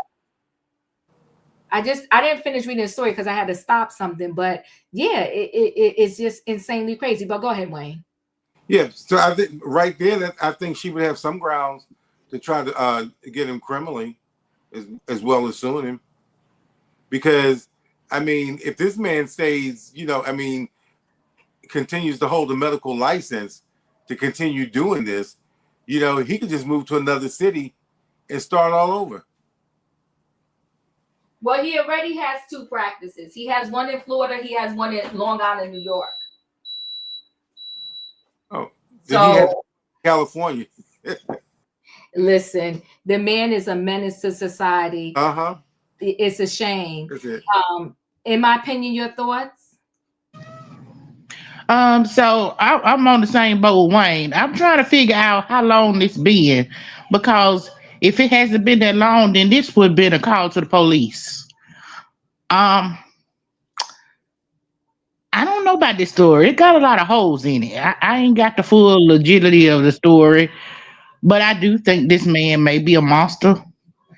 I didn't finish reading the story because I had to stop something, but yeah, it's just insanely crazy. But go ahead, Wayne. Yeah, so I think right there, I think she would have some grounds to try to get him criminally, as well as suing him. Because, if this man stays, continues to hold a medical license to continue doing this, he could just move to another city and start all over. Well, he already has 2 practices. He has one in Florida. He has one in Long Island, New York. Oh, so he has California. Listen, the man is a menace to society. Uh-huh. It's a shame. That's it. In my opinion, your thoughts? So I'm on the same boat with Wayne. I'm trying to figure out how long this been, because if it hasn't been that long, then this would have been a call to the police. I don't know about this story. It got a lot of holes in it. I ain't got the full legitimacy of the story, but I do think this man may be a monster.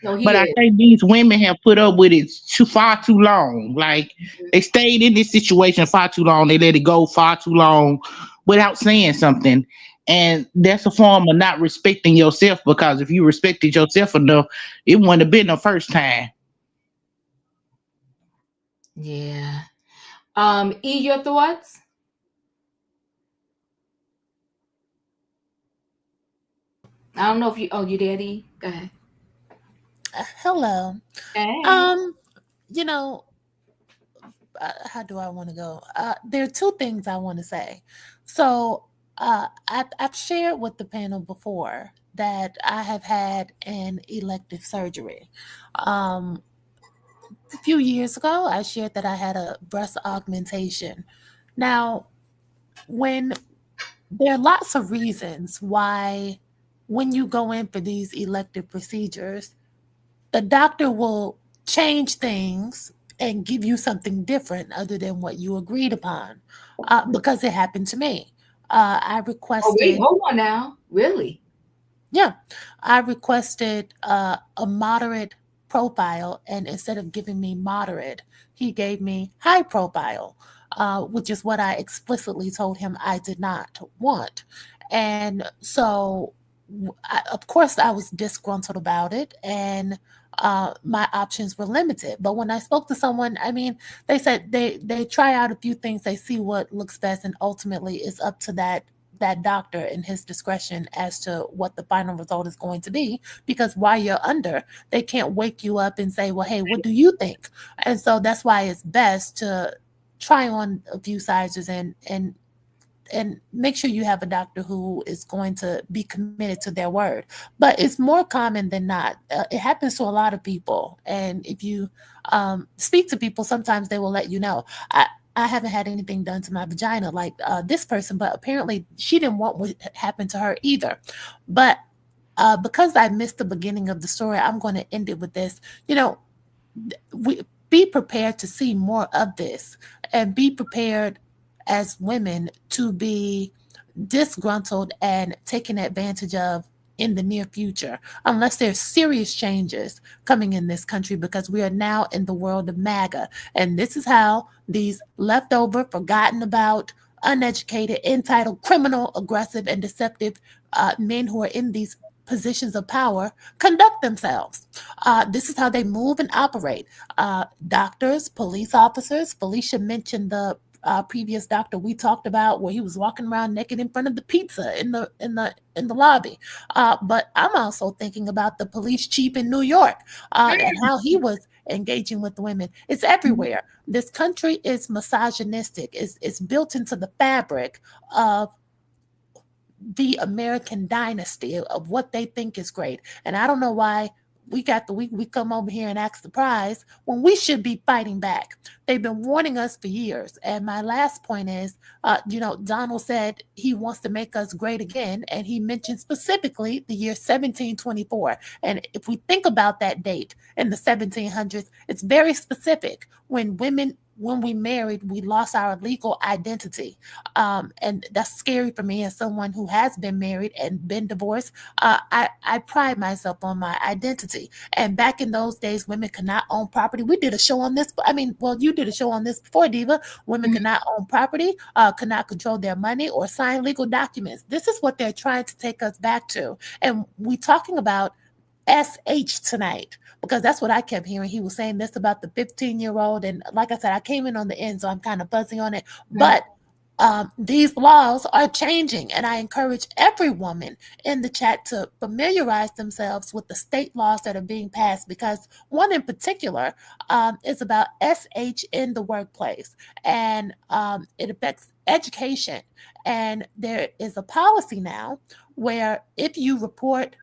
No, but is. I think these women have put up with it far too long. Like, they stayed in this situation far too long. They let it go far too long without saying something. And that's a form of not respecting yourself, because if you respected yourself enough, it wouldn't have been the first time. Yeah. Your thoughts? I don't know if you. Oh, you there, D? Go ahead. Hello. Hey. You know, how do I want to go? There are two things I want to say. So, I've shared with the panel before that I have had an elective surgery. Um, a few years ago, I shared that I had a breast augmentation. Now, when there are lots of reasons why, when you go in for these elective procedures, the doctor will change things and give you something different other than what you agreed upon. Because it happened to me. I Oh wait, requested, hold on now. Really? yeah, I requested a moderate profile, and instead of giving me moderate, he gave me high profile, which is what I explicitly told him I did not want. And so, of course, I was disgruntled about it, and my options were limited. But when I spoke to someone, I mean, they said they try out a few things, they see what looks best, and ultimately it's up to that doctor and his discretion as to what the final result is going to be, because while you're under, they can't wake you up and say, well, hey, what do you think? And so that's why it's best to try on a few sizes and make sure you have a doctor who is going to be committed to their word. But it's more common than not. It happens to a lot of people, and if you speak to people, sometimes they will let you know. I haven't had anything done to my vagina like this person, but apparently she didn't want what happened to her either. But because I missed the beginning of the story, I'm going to end it with this. You know, we be prepared to see more of this, and be prepared as women to be disgruntled and taken advantage of in the near future, unless there's serious changes coming in this country, because we are now in the world of MAGA. And this is how these leftover, forgotten about, uneducated, entitled, criminal, aggressive, and deceptive men who are in these positions of power conduct themselves. This is how they move and operate. Doctors, police officers. Felicia mentioned the previous doctor we talked about, where he was walking around naked in front of the pizza in the lobby. But I'm also thinking about the police chief in New York, and how he was engaging with women. It's everywhere. This country is misogynistic. It's built into the fabric of the American dynasty of what they think is great. And I don't know why we come over here and ask the prize when we should be fighting back. They've been warning us for years. And my last point is, Donald said he wants to make us great again, and he mentioned specifically the year 1724. And if we think about that date in the 1700s, it's very specific. When we married, we lost our legal identity. And that's scary for me as someone who has been married and been divorced. I pride myself on my identity. And back in those days, women could not own property. We did a show on this. I mean, well, you did a show on this before, Diva. Women could not own property, could not control their money or sign legal documents. This is what they're trying to take us back to. And we talking about SH tonight, because that's what I kept hearing. He was saying this about the 15-year-old. And like I said, I came in on the end, so I'm kind of fuzzy on it. But these laws are changing, and I encourage every woman in the chat to familiarize themselves with the state laws that are being passed, because one in particular is about SH in the workplace, and it affects education. And there is a policy now where if you report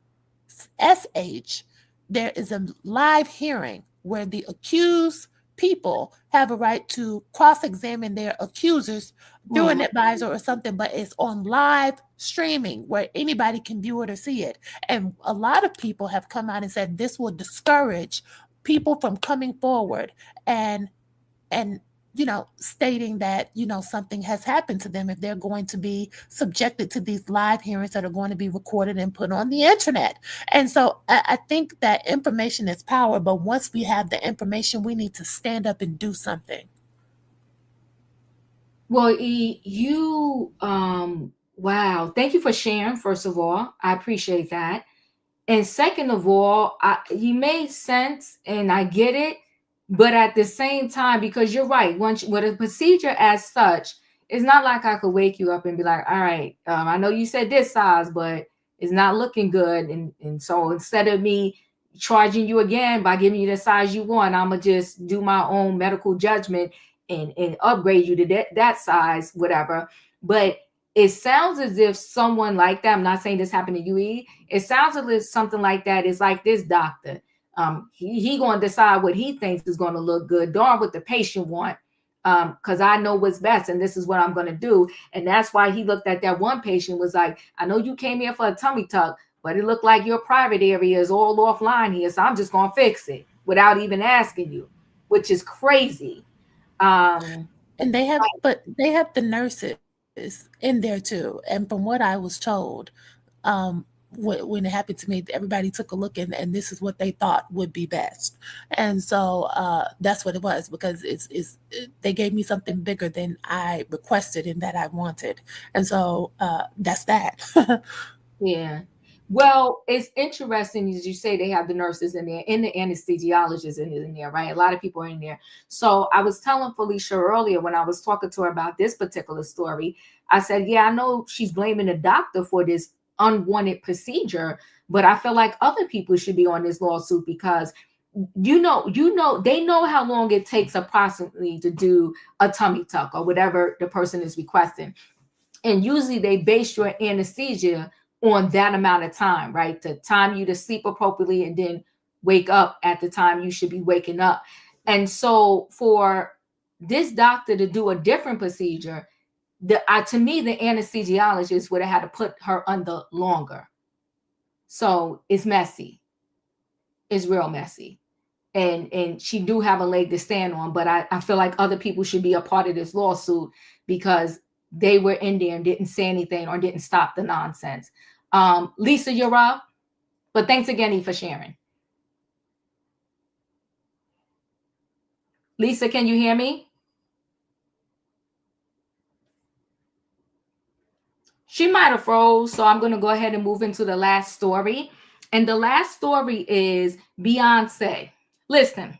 SH, there is a live hearing where the accused people have a right to cross-examine their accusers through an advisor or something, but it's on live streaming where anybody can view it or see it. And a lot of people have come out and said this will discourage people from coming forward and stating that, something has happened to them if they're going to be subjected to these live hearings that are going to be recorded and put on the internet. And so I think that information is power, but once we have the information, we need to stand up and do something. Well, wow. Thank you for sharing, first of all. I appreciate that. And second of all, you made sense and I get it. But at the same time, because you're right, with a procedure as such, it's not like I could wake you up and be like, all right, I know you said this size, but It's not looking good. And so instead of me charging you again by giving you the size you want, I'm going to just do my own medical judgment and upgrade you to that size, whatever. But it sounds as if someone like that, I'm not saying this happened to you, E. It sounds as if something like that is like this doctor. He going to decide what he thinks is going to look good, darn what the patient want. Because I know what's best and this is what I'm going to do. And that's why he looked at that one patient, was like, I know you came here for a tummy tuck, but it looked like your private area is all offline here. So I'm just going to fix it without even asking you, which is crazy. And they have the nurses in there too. And from what I was told, when it happened to me, everybody took a look and this is what they thought would be best. And so that's what it was, because they gave me something bigger than I requested and that I wanted. And so that's that. Yeah. Well, it's interesting, as you say, they have the nurses in there and the anesthesiologists in there, right? A lot of people are in there. So I was telling Felicia earlier when I was talking to her about this particular story, I said, yeah, I know she's blaming the doctor for this unwanted procedure, but I feel like other people should be on this lawsuit because they know how long it takes approximately to do a tummy tuck or whatever the person is requesting. And usually they base your anesthesia on that amount of time, right? To time you to sleep appropriately and then wake up at the time you should be waking up. And so for this doctor to do a different procedure, to me, the anesthesiologist would have had to put her under longer. So it's messy. It's real messy. And she do have a leg to stand on, but I feel like other people should be a part of this lawsuit because they were in there and didn't say anything or didn't stop the nonsense. Lisa, you're up. But thanks again, E, for sharing. Lisa, can you hear me? She might have froze, so I'm going to go ahead and move into the last story. And the last story is Beyoncé. Listen,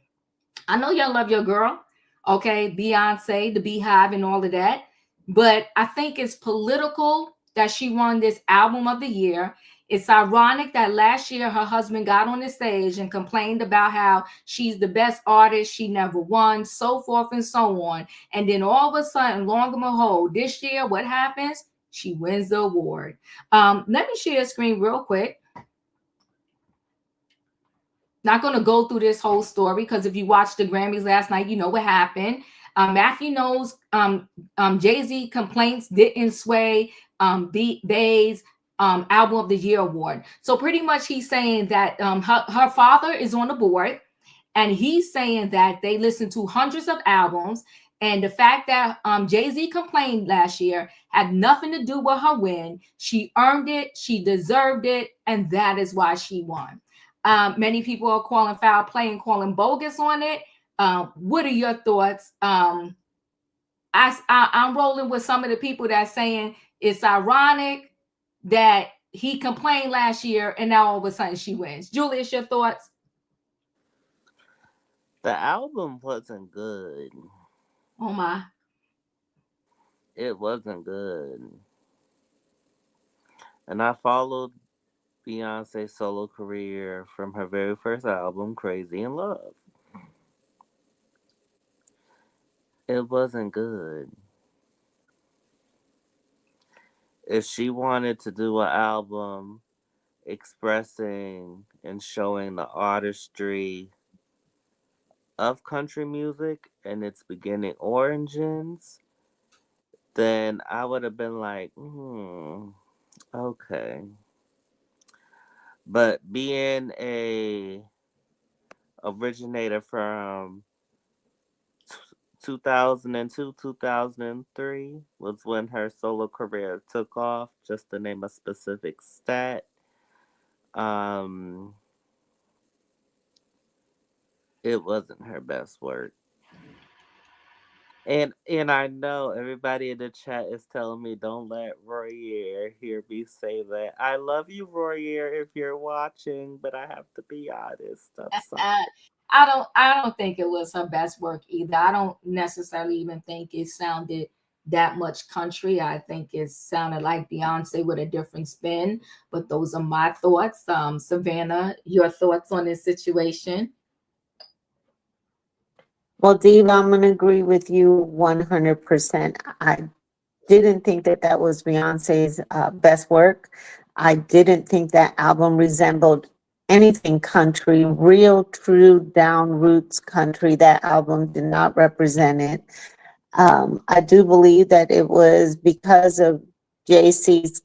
I know y'all love your girl, okay? Beyoncé, the Beehive and all of that. But I think it's political that she won this album of the year. It's ironic that last year her husband got on the stage and complained about how she's the best artist, she never won, so forth and so on. And then all of a sudden, long and behold, this year, what happens? She wins the award. Let me share a screen real quick. Not going to go through this whole story because if you watched the Grammys last night, you know what happened. Matthew knows Jay-Z complaints didn't sway Bey's Album of the Year award. So pretty much he's saying that her father is on the board and he's saying that they listened to hundreds of albums. And the fact that Jay-Z complained last year had nothing to do with her win. She earned it. She deserved it. And that is why she won. Many people are calling foul play and calling bogus on it. What are your thoughts? I'm rolling with some of the people that's saying it's ironic that he complained last year and now all of a sudden she wins. Julius, your thoughts? The album wasn't good. Oh my. It wasn't good. And I followed Beyonce's solo career from her very first album, Crazy in Love. It wasn't good. If she wanted to do an album expressing and showing the artistry of country music and its beginning origins, then I would have been like, okay. But being a originator from 2002, 2003 was when her solo career took off, just to name a specific stat. It wasn't her best work. And I know everybody in the chat is telling me don't let Royer hear me say that. I love you, Royer, if you're watching, but I have to be honest. I'm sorry. I don't think it was her best work either. I don't necessarily even think it sounded that much country. I think it sounded like Beyonce with a different spin, but those are my thoughts. Savannah, your thoughts on this situation? Well, Diva, I'm going to agree with you 100%. I didn't think that that was Beyonce's best work. I didn't think that album resembled anything country, real, true, down roots country. That album did not represent it. I do believe that it was because of Jay-Z's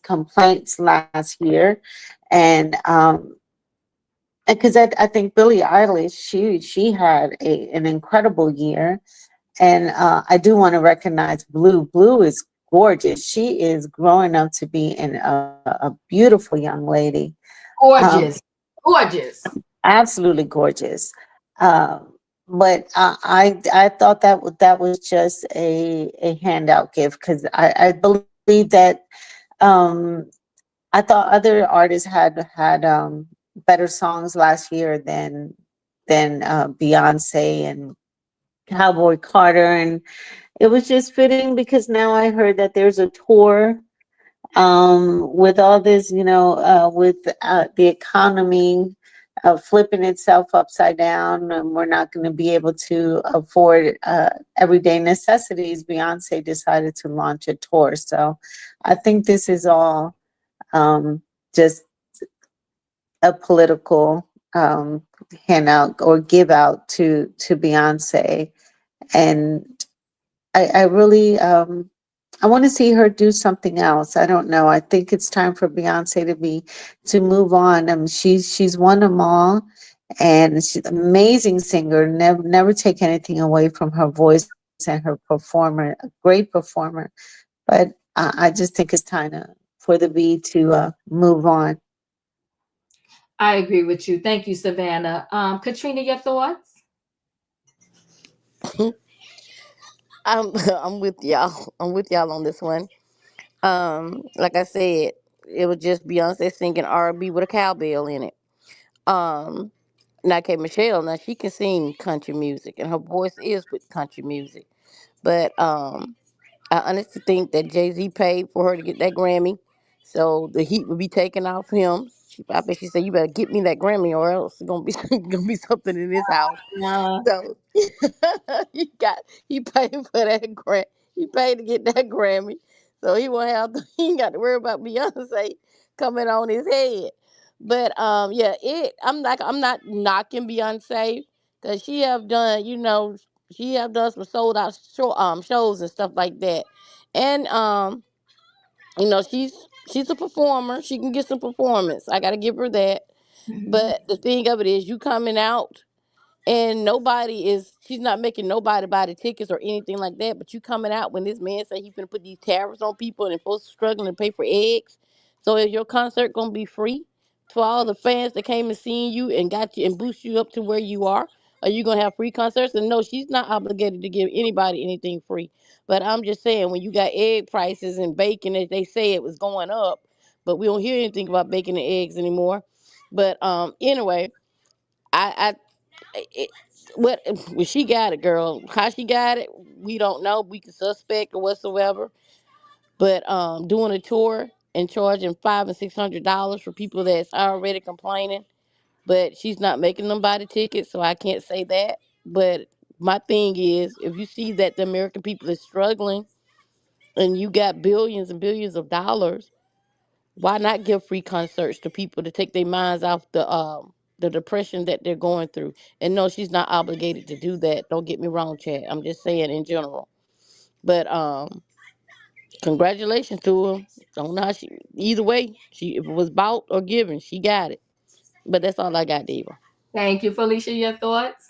complaints last year, and because I think Billie Eilish, she had an incredible year, and I do want to recognize Blue. Blue is gorgeous. She is growing up to be a beautiful young lady. Um, Gorgeous, gorgeous. Absolutely gorgeous. But I thought that that was just a handout gift, because I believe that um, I thought other artists had better songs last year than Beyonce and Cowboy Carter, and it was just fitting because now I heard that there's a tour with all this, with the economy flipping itself upside down, and we're not going to be able to afford everyday necessities. Beyonce decided to launch a tour, so I think this is all just a political handout or give out to Beyonce, and I really I want to see her do something else. I don't know. I think it's time for Beyonce to move on. She's won them all, and she's an amazing singer. Never take anything away from her voice and her performer. A great performer, but I just think it's time for the B to move on. I agree with you. Thank you, Savannah. Katrina, your thoughts? I'm I'm with y'all. I'm with y'all on this one. Like I said, it was just Beyonce singing R&B with a cowbell in it. Um, Now K Michelle, now she can sing country music, and her voice is with country music. But I honestly think that Jay-Z paid for her to get that Grammy, so the heat would be taken off him. I bet she said, "You better get me that Grammy, or else it's gonna be gonna be something in this house." So he got he paid for that grant. He paid to get that Grammy, so he won't have to. He ain't got to worry about Beyonce coming on his head. But yeah, I'm not knocking Beyonce because she have done, she have done some sold out shows and stuff like that, and she's a performer. She can get some performance. I got to give her that. Mhm. But the thing of it is, you coming out and she's not making nobody buy the tickets or anything like that. But you coming out when this man say he's gonna put these tariffs on people and folks struggling to pay for eggs. So is your concert gonna be free to all the fans that came and seen you and got you and boost you up to where you are? Are you gonna have free concerts? And no, she's not obligated to give anybody anything free. But I'm just saying, when you got egg prices and bacon, as they say it was going up, but we don't hear anything about bacon and eggs anymore. But anyway, I it, what well, she got it, girl. How she got it, we don't know. We can suspect or whatsoever. But doing a tour and charging $500 and $600 for people that's already complaining, but she's not making them buy the tickets, so I can't say that. But my thing is, if you see that the American people is struggling and you got billions and billions of dollars, why not give free concerts to people to take their minds off the depression that they're going through? And no, she's not obligated to do that. Don't get me wrong, Chad. I'm just saying in general. But congratulations to her. Don't know how she either way. She if it was bought or given, she got it. But that's all I got, Diva. Thank you, Felicia. Your thoughts?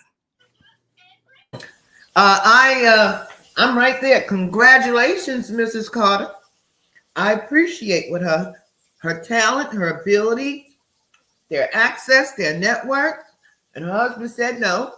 I'm right there. Congratulations, Mrs. Carter. I appreciate what her talent, her ability, their access, their network. And her husband said, no,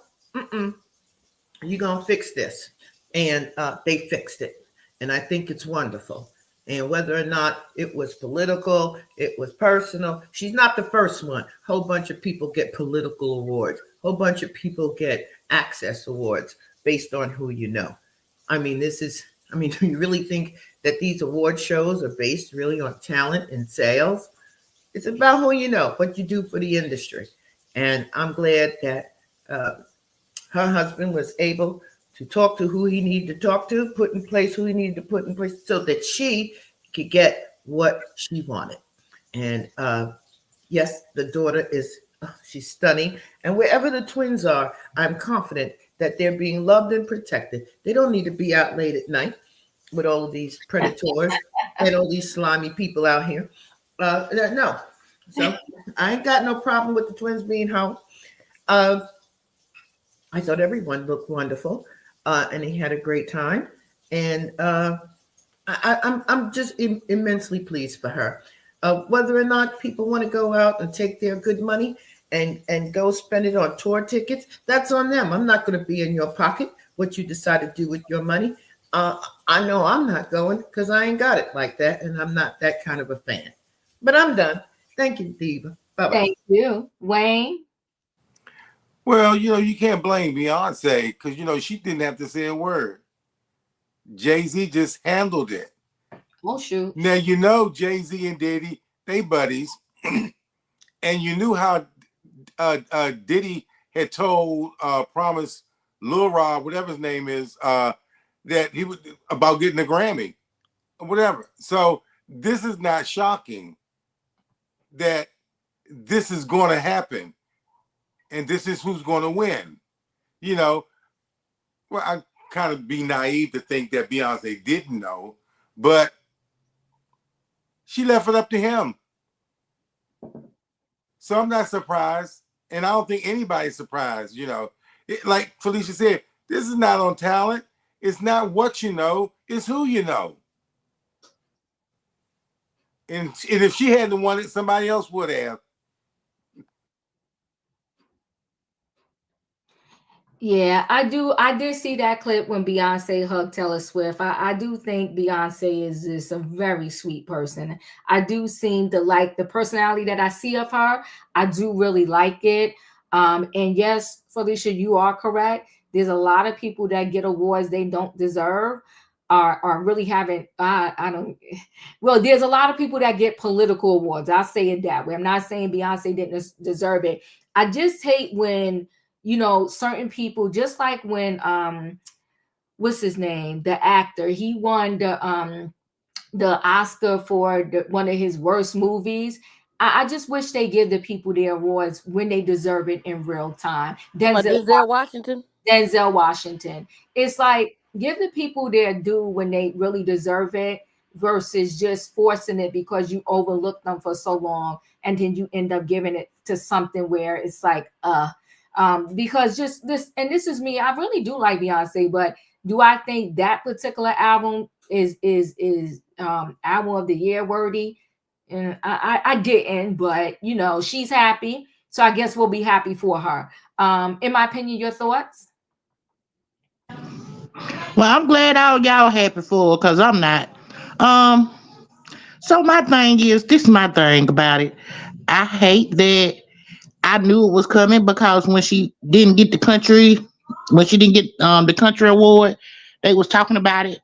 you're going to fix this. And they fixed it. And I think it's wonderful. And whether or not it was political, it was personal. She's not the first one. Whole bunch of people get political awards. Whole bunch of people get access awards based on who you know. I mean, do you really think that these award shows are based really on talent and sales? It's about who you know, what you do for the industry. And I'm glad that her husband was able to talk to who he needed to talk to, put in place who he needed to put in place so that she could get what she wanted. And yes, the daughter is, she's stunning. And wherever the twins are, I'm confident that they're being loved and protected. They don't need to be out late at night with all of these predators and all these slimy people out here. No. So I ain't got no problem with the twins being home. Uh, I thought everyone looked wonderful, and he had a great time. And I'm just immensely pleased for her. Whether or not people want to go out and take their good money and go spend it on tour tickets, that's on them. I'm not going to be in your pocket. What you decide to do with your money, I know I'm not going because I ain't got it like that, and I'm not that kind of a fan. But I'm done. Thank you, Diva. Bye-bye. Thank you, Wayne. Well, you can't blame Beyonce because, she didn't have to say a word. Jay-Z just handled it. Oh, shoot. Now, Jay-Z and Diddy, they buddies. And you knew how Diddy had told Promise Lil Rob, whatever his name is, that he was about getting a Grammy or whatever. So this is not shocking that this is going to happen. And this is who's going to win. Well, I kind of be naive to think that Beyonce didn't know, but she left it up to him. So I'm not surprised. And I don't think anybody's surprised, like Felicia said, this is not on talent. It's not what you know, it's who you know. And if she hadn't won it, somebody else would have. Yeah, I did see that clip when Beyonce hugged Taylor Swift. I do think Beyonce is just a very sweet person. I do seem to like the personality that I see of her. I do really like it. And yes, Felicia, you are correct. There's a lot of people that get awards they don't deserve. Are really having I don't well, there's a lot of people that get political awards. I'll say it that way. I'm not saying Beyonce didn't deserve it. I just hate when certain people, just like when what's his name, the actor, he won the Oscar for one of his worst movies. I just wish they give the people their awards when they deserve it in real time. Denzel Washington. Denzel Washington. It's like, give the people their due when they really deserve it versus just forcing it because you overlooked them for so long and then you end up giving it to something where it's like because just this, and this is me, I really do like Beyonce, but do I think that particular album is album of the year worthy? And I didn't, but she's happy, so I guess we'll be happy for her. In my opinion, your thoughts? Well, I'm glad all y'all happy for her because I'm not. So my thing is, this is my thing about it. I hate that I knew it was coming because when she didn't get the country award, they was talking about it.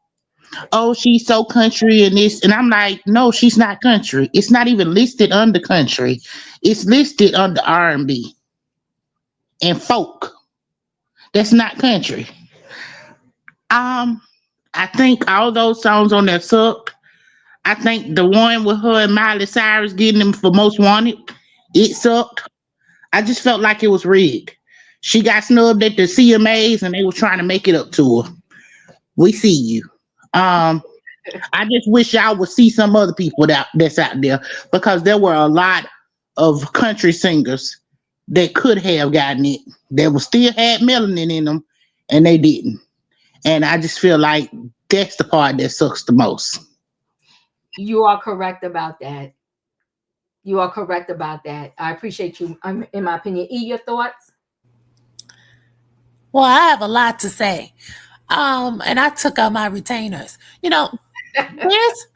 Oh, she's so country and this, and I'm like, no, she's not country. It's not even listed under country. It's listed under R&B and folk. That's not country. I think all those songs on there suck. I think the one with her and Miley Cyrus getting them for Most Wanted, it sucked. I just felt like it was rigged. She got snubbed at the CMAs and they was trying to make it up to her. We see you. I just wish y'all would see some other people that's out there because there were a lot of country singers that could have gotten it that was still had melanin in them and they didn't. And I just feel like that's the part that sucks the most. You are correct about that. You are correct about that. I appreciate you. In my opinion, your thoughts? Well, I have a lot to say. And I took out my retainers. There's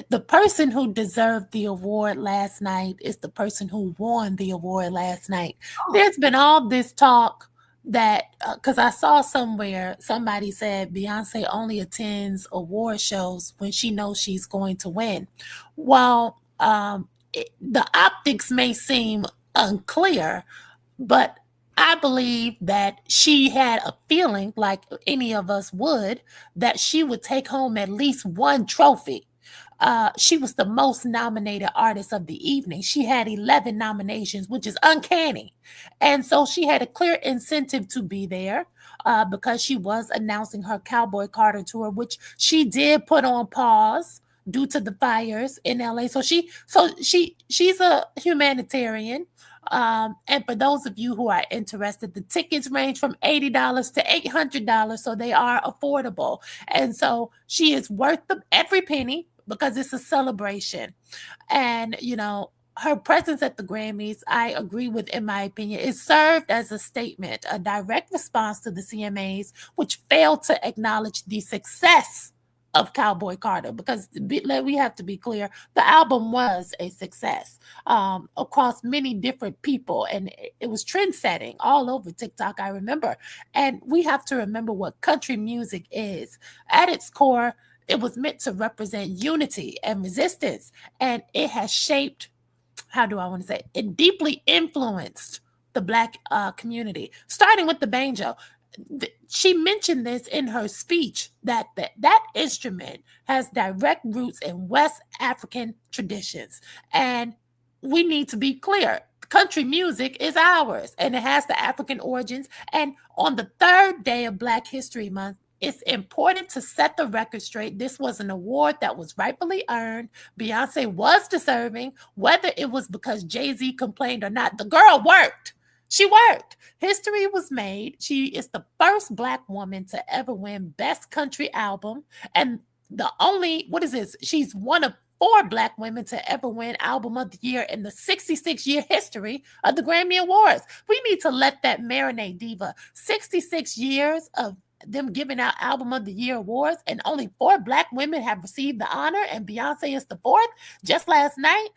the person who deserved the award last night is the person who won the award last night. There's been all this talk that because I saw somewhere somebody said Beyonce only attends award shows when she knows she's going to win. Well, the optics may seem unclear, but I believe that she had a feeling, like any of us would, that she would take home at least one trophy. She was the most nominated artist of the evening. She had 11 nominations, which is uncanny. And so she had a clear incentive to be there because she was announcing her Cowboy Carter tour, which she did put on pause due to the fires in LA. She's a humanitarian. And for those of you who are interested, the tickets range from $80 to $800, so they are affordable. And so she is worth every penny because it's a celebration. And, her presence at the Grammys, I agree with, in my opinion, it served as a statement, a direct response to the CMAs, which failed to acknowledge the success of Cowboy Carter, because we have to be clear, the album was a success across many different people, and it was trend setting all over TikTok, I remember. And we have to remember what country music is. At its core, it was meant to represent unity and resistance, and it has shaped, how do I want to say, it deeply influenced the Black community, starting with the banjo. She mentioned this in her speech, that instrument has direct roots in West African traditions. And we need to be clear, country music is ours and it has the African origins. And on the third day of Black History Month, it's important to set the record straight. This was an award that was rightfully earned. Beyonce was deserving, whether it was because Jay-Z complained or not. The girl worked. She worked. History was made. She is the first Black woman to ever win Best Country Album. And the only, what is this? She's one of 4 Black women to ever win Album of the Year in the 66-year history of the Grammy Awards. We need to let that marinate, Diva. 66 years of them giving out Album of the Year awards, and only 4 Black women have received the honor, and Beyonce is the 4th. Just last night,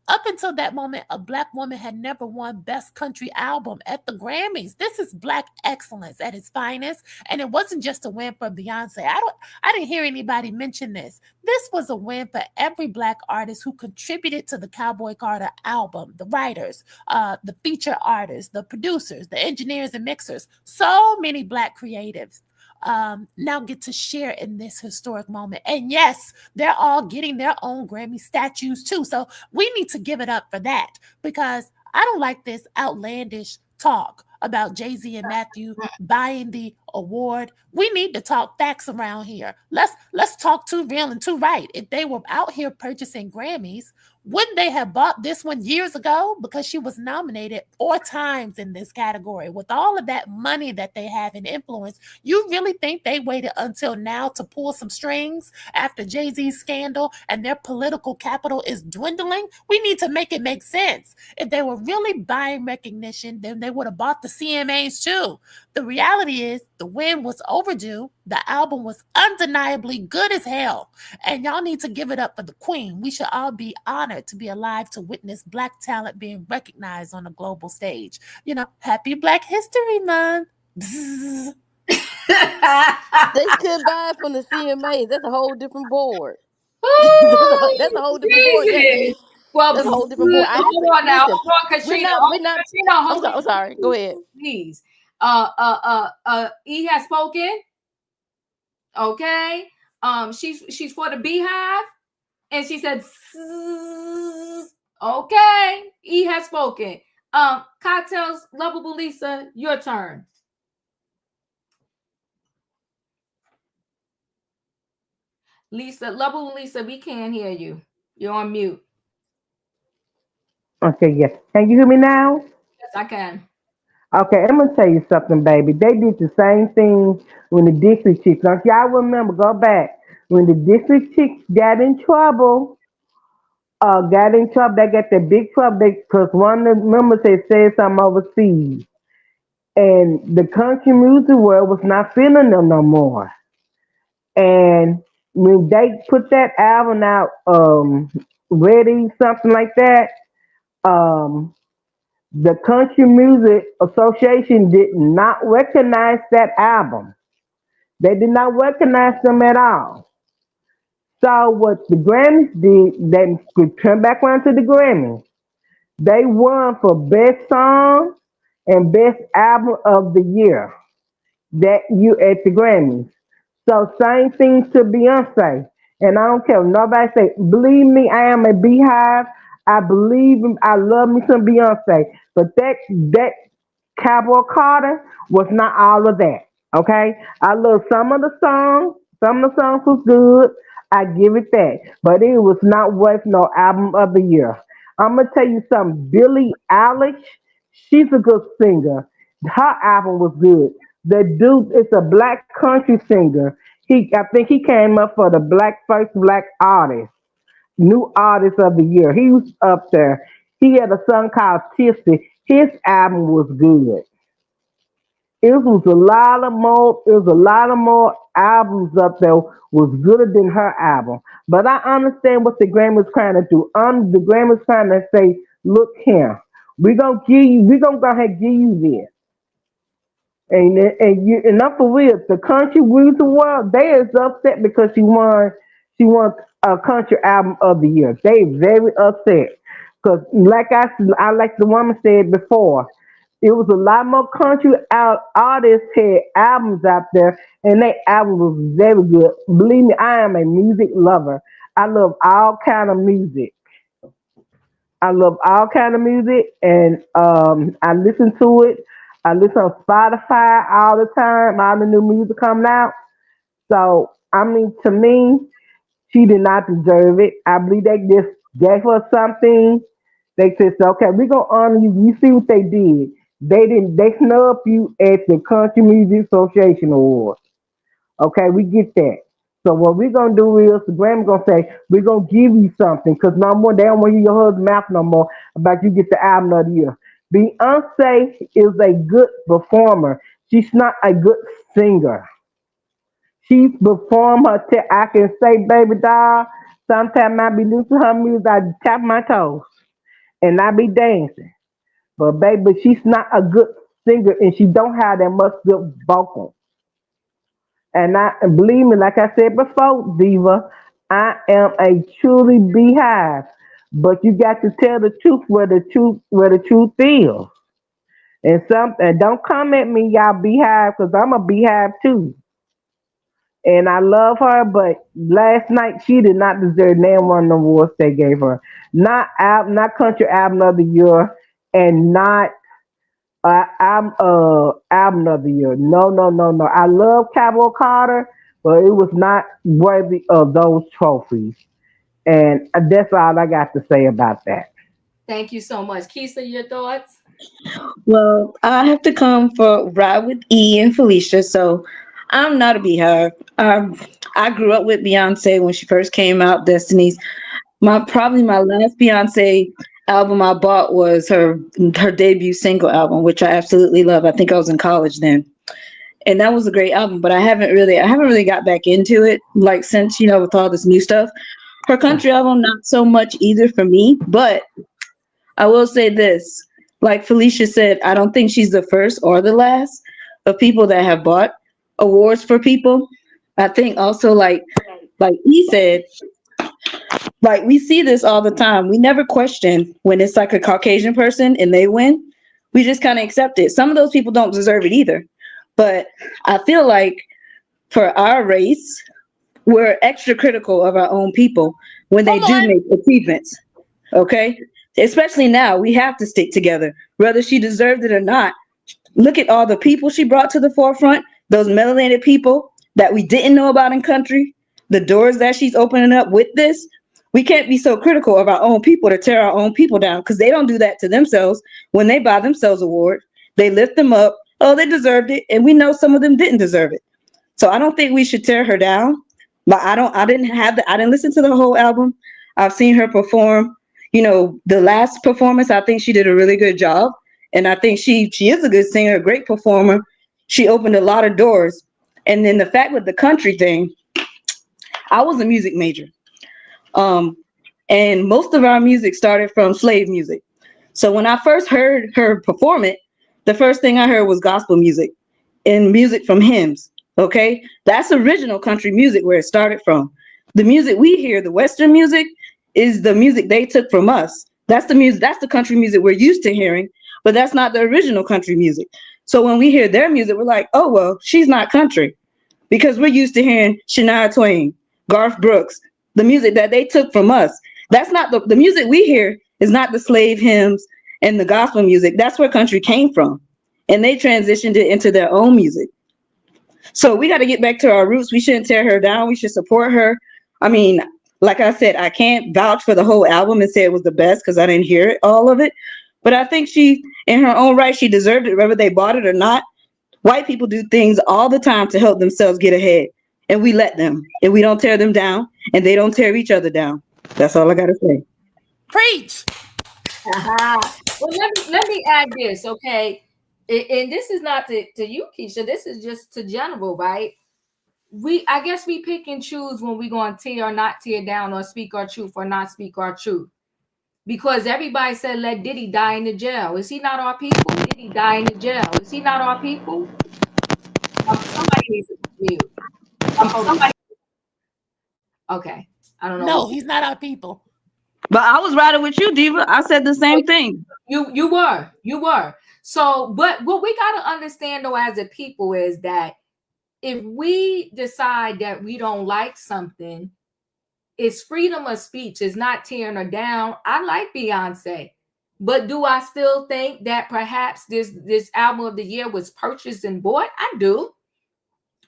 up until that moment, a Black woman had never won Best Country Album at the Grammys. This is Black excellence at its finest, and it wasn't just a win for Beyonce. I didn't hear anybody mention this. This was a win for every Black artist who contributed to the Cowboy Carter album, the writers, the feature artists, the producers, the engineers and mixers. So many Black creatives now get to share in this historic moment. And yes, they're all getting their own Grammy statues too. So we need to give it up for that, because I don't like this outlandish talk about Jay-Z and Matthew buying the award. We need to talk facts around here. Let's talk too real and too right. If they were out here purchasing Grammys, wouldn't they have bought this one years ago? Because she was nominated 4 times in this category. With all of that money that they have and influence, you really think they waited until now to pull some strings after Jay-Z's scandal and their political capital is dwindling? We need to make it make sense. If they were really buying recognition, then they would have bought the CMAs too. The reality is the win was overdue. The album was undeniably good as hell. And y'all need to give it up for the queen. We should all be honored to be alive to witness Black talent being recognized on a global stage. Happy Black History Month. They couldn't buy it from the CMAs. That's a whole different board. That's a whole different board. Well, That's a whole different board. hold on now, hold on, Katrina. We're not. Katrina, hold on. I'm sorry. Go ahead. Please. E has spoken. Okay. She's for the Beehive, and she said, okay. E has spoken. Cocktails, Lovable Lisa, your turn. Lisa, Lovable Lisa, we can't hear you. You're on mute. Okay, yes. Can you hear me now? Yes, I can. Okay, I'm gonna tell you something, baby. They did the same thing when the Dixie Chicks. Don't y'all remember? Go back when the Dixie Chicks got in trouble. They got that big trouble because one of the members had said something overseas, and the country music world was not feeling them no more. And when they put that album out, ready something like that, um, The Country Music Association did not recognize that album. They did not recognize them at all. So what the Grammys did, they could turn back around to the Grammys. They won for Best Song and Best Album of the Year that you at the Grammys. So same thing to Beyonce. And I don't care if nobody say, believe me, I am a beehive. I believe I love me some Beyonce. But that Cowboy Carter was not all of that. Okay? I love some of the songs. Some of the songs was good. I give it that. But it was not worth no album of the year. I'm gonna tell you something. Billie Eilish, she's a good singer. Her album was good. The dude is a black country singer. I think he came up for the first black artist, new artist of the year. He was up there. He had a song called Tipsy. His album was good. It was a lot of more albums up there was gooder than her album. But I understand what the Grammys trying to do. The Grammys trying to say, look here, we gonna go ahead and give you this. And not for real, the country music world, they is upset because she won a country album of the year. They very upset. Cause I like the woman said before, it was a lot more country artists had albums out there, and their album was very good. Believe me, I am a music lover. I love all kind of music. I love all kind of music, and I listen to it. I listen on Spotify all the time. All the new music coming out. So I mean, to me, she did not deserve it. I believe they just gave her something. They said, "Okay, we're gonna honor you." You see what they did? They didn't. They snubbed you at the Country Music Association Awards. Okay, we get that. So what we're gonna do is the Grammy gonna say we're gonna give you something because no more they don't want to hear your husband's mouth no more about you get the album of the year. Beyonce is a good performer. She's not a good singer. She's performed her. I can say, baby doll. Sometimes I be listening to her music. I tap my toes and I be dancing. But baby, she's not a good singer and she don't have that much good vocal. And believe me, like I said before, Diva, I am a truly beehive. But you got to tell the truth where the truth is. And don't come at me, y'all beehive, because I'm a beehive too. And I love her, but last night she did not deserve name one of the awards they gave her. Not country album of the year, and not album of the year. No, no, no, no. I love Cowboy Carter, but it was not worthy of those trophies. And that's all I got to say about that. Thank you so much. Keisha, your thoughts? Well, I have to come for Ride with E and Felicia, so I'm not a beehive. I grew up with Beyonce when she first came out, Destiny's. My last Beyonce album I bought was her debut single album, which I absolutely love. I think I was in college then. And that was a great album, but I haven't really got back into it like since, with all this new stuff. Her country album, not so much either for me, but I will say this. Like Felicia said, I don't think she's the first or the last of people that have bought awards for people. I think also like he said, like we see this all the time. We never question when it's like a Caucasian person and they win. We just kind of accept it. Some of those people don't deserve it either. But I feel like for our race, we're extra critical of our own people when they do make achievements. Okay? Especially now, we have to stick together, whether she deserved it or not. Look at all the people she brought to the forefront, those melanated people that we didn't know about in country, the doors that she's opening up with this. We can't be so critical of our own people to tear our own people down because they don't do that to themselves when they buy themselves awards. They lift them up. Oh, they deserved it. And we know some of them didn't deserve it. So I don't think we should tear her down. But I didn't listen to the whole album. I've seen her perform. The last performance, I think she did a really good job. And I think she is a good singer, a great performer. She opened a lot of doors. And then the fact with the country thing, I was a music major. And most of our music started from slave music. So when I first heard her perform it, the first thing I heard was gospel music and music from hymns. Okay, that's original country music where it started from. The music we hear, the Western music, is the music they took from us. That's the music. That's the country music we're used to hearing, but that's not the original country music. So when we hear their music, we're like, oh well, she's not country, because we're used to hearing Shania Twain, Garth Brooks, the music that they took from us. That's not the music we hear is not the slave hymns and the gospel music. That's where country came from. And they transitioned it into their own music. So we got to get back to our roots. We shouldn't tear her down. We should support her. I mean, like I said, I can't vouch for the whole album and say it was the best because I didn't hear it, all of it. But I think she, in her own right, she deserved it, whether they bought it or not. White people do things all the time to help themselves get ahead. And we let them. And we don't tear them down. And they don't tear each other down. That's all I got to say. Preach. Well, let me add this, okay? And this is not to you, Keisha. This is just to general, right? I guess we pick and choose when we're going to tear or not tear down or speak our truth or not speak our truth. Because everybody said, let Diddy die in the jail. Is he not our people? Diddy die in the jail. Is he not our people? Somebody needs to mute. Okay. I don't know. No, he's not our people. But I was riding with you, Diva. I said the same thing. You were. So, but what we got to understand though as a people is that if we decide that we don't like something, it's freedom of speech. It's not tearing her down. I like Beyonce, but do I still think that perhaps this album of the year was purchased and bought? I do.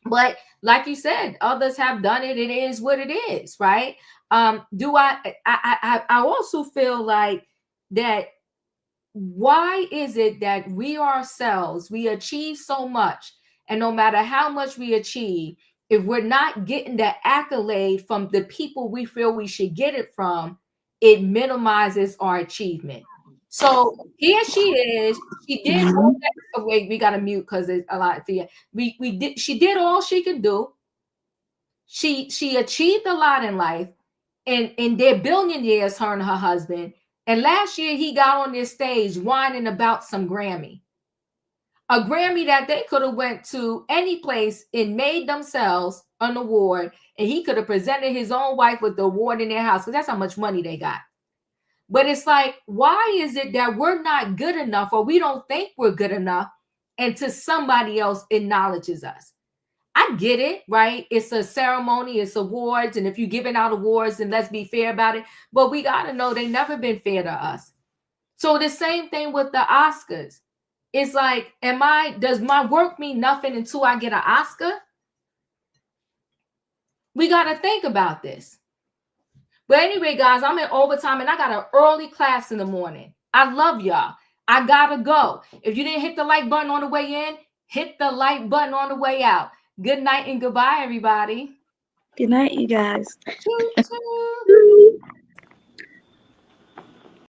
But like you said, others have done it. It is what it is, right? I also feel like that. Why is it that we ourselves, we achieve so much, and no matter how much we achieve, if we're not getting the accolade from the people we feel we should get it from, it minimizes our achievement. So here she is. She did. Oh, wait, we got to mute because there's a lot for you. We did. She did all she could do. She achieved a lot in life, and they're billionaires, her and her husband. And last year he got on this stage whining about some Grammy, a Grammy that they could have went to any place and made themselves an award, and he could have presented his own wife with the award in their house because that's how much money they got. But it's like, why is it that we're not good enough, or we don't think we're good enough until somebody else acknowledges us? I get it, right? It's a ceremony, it's awards. And if you're giving out awards, then let's be fair about it. But we got to know they've never been fair to us. So the same thing with the Oscars. It's like, does my work mean nothing until I get an Oscar? We got to think about this. But anyway, guys, I'm in overtime and I got an early class in the morning. I love y'all. I got to go. If you didn't hit the like button on the way in, hit the like button on the way out. Good night and goodbye, everybody. Good night, you guys. Choo, choo.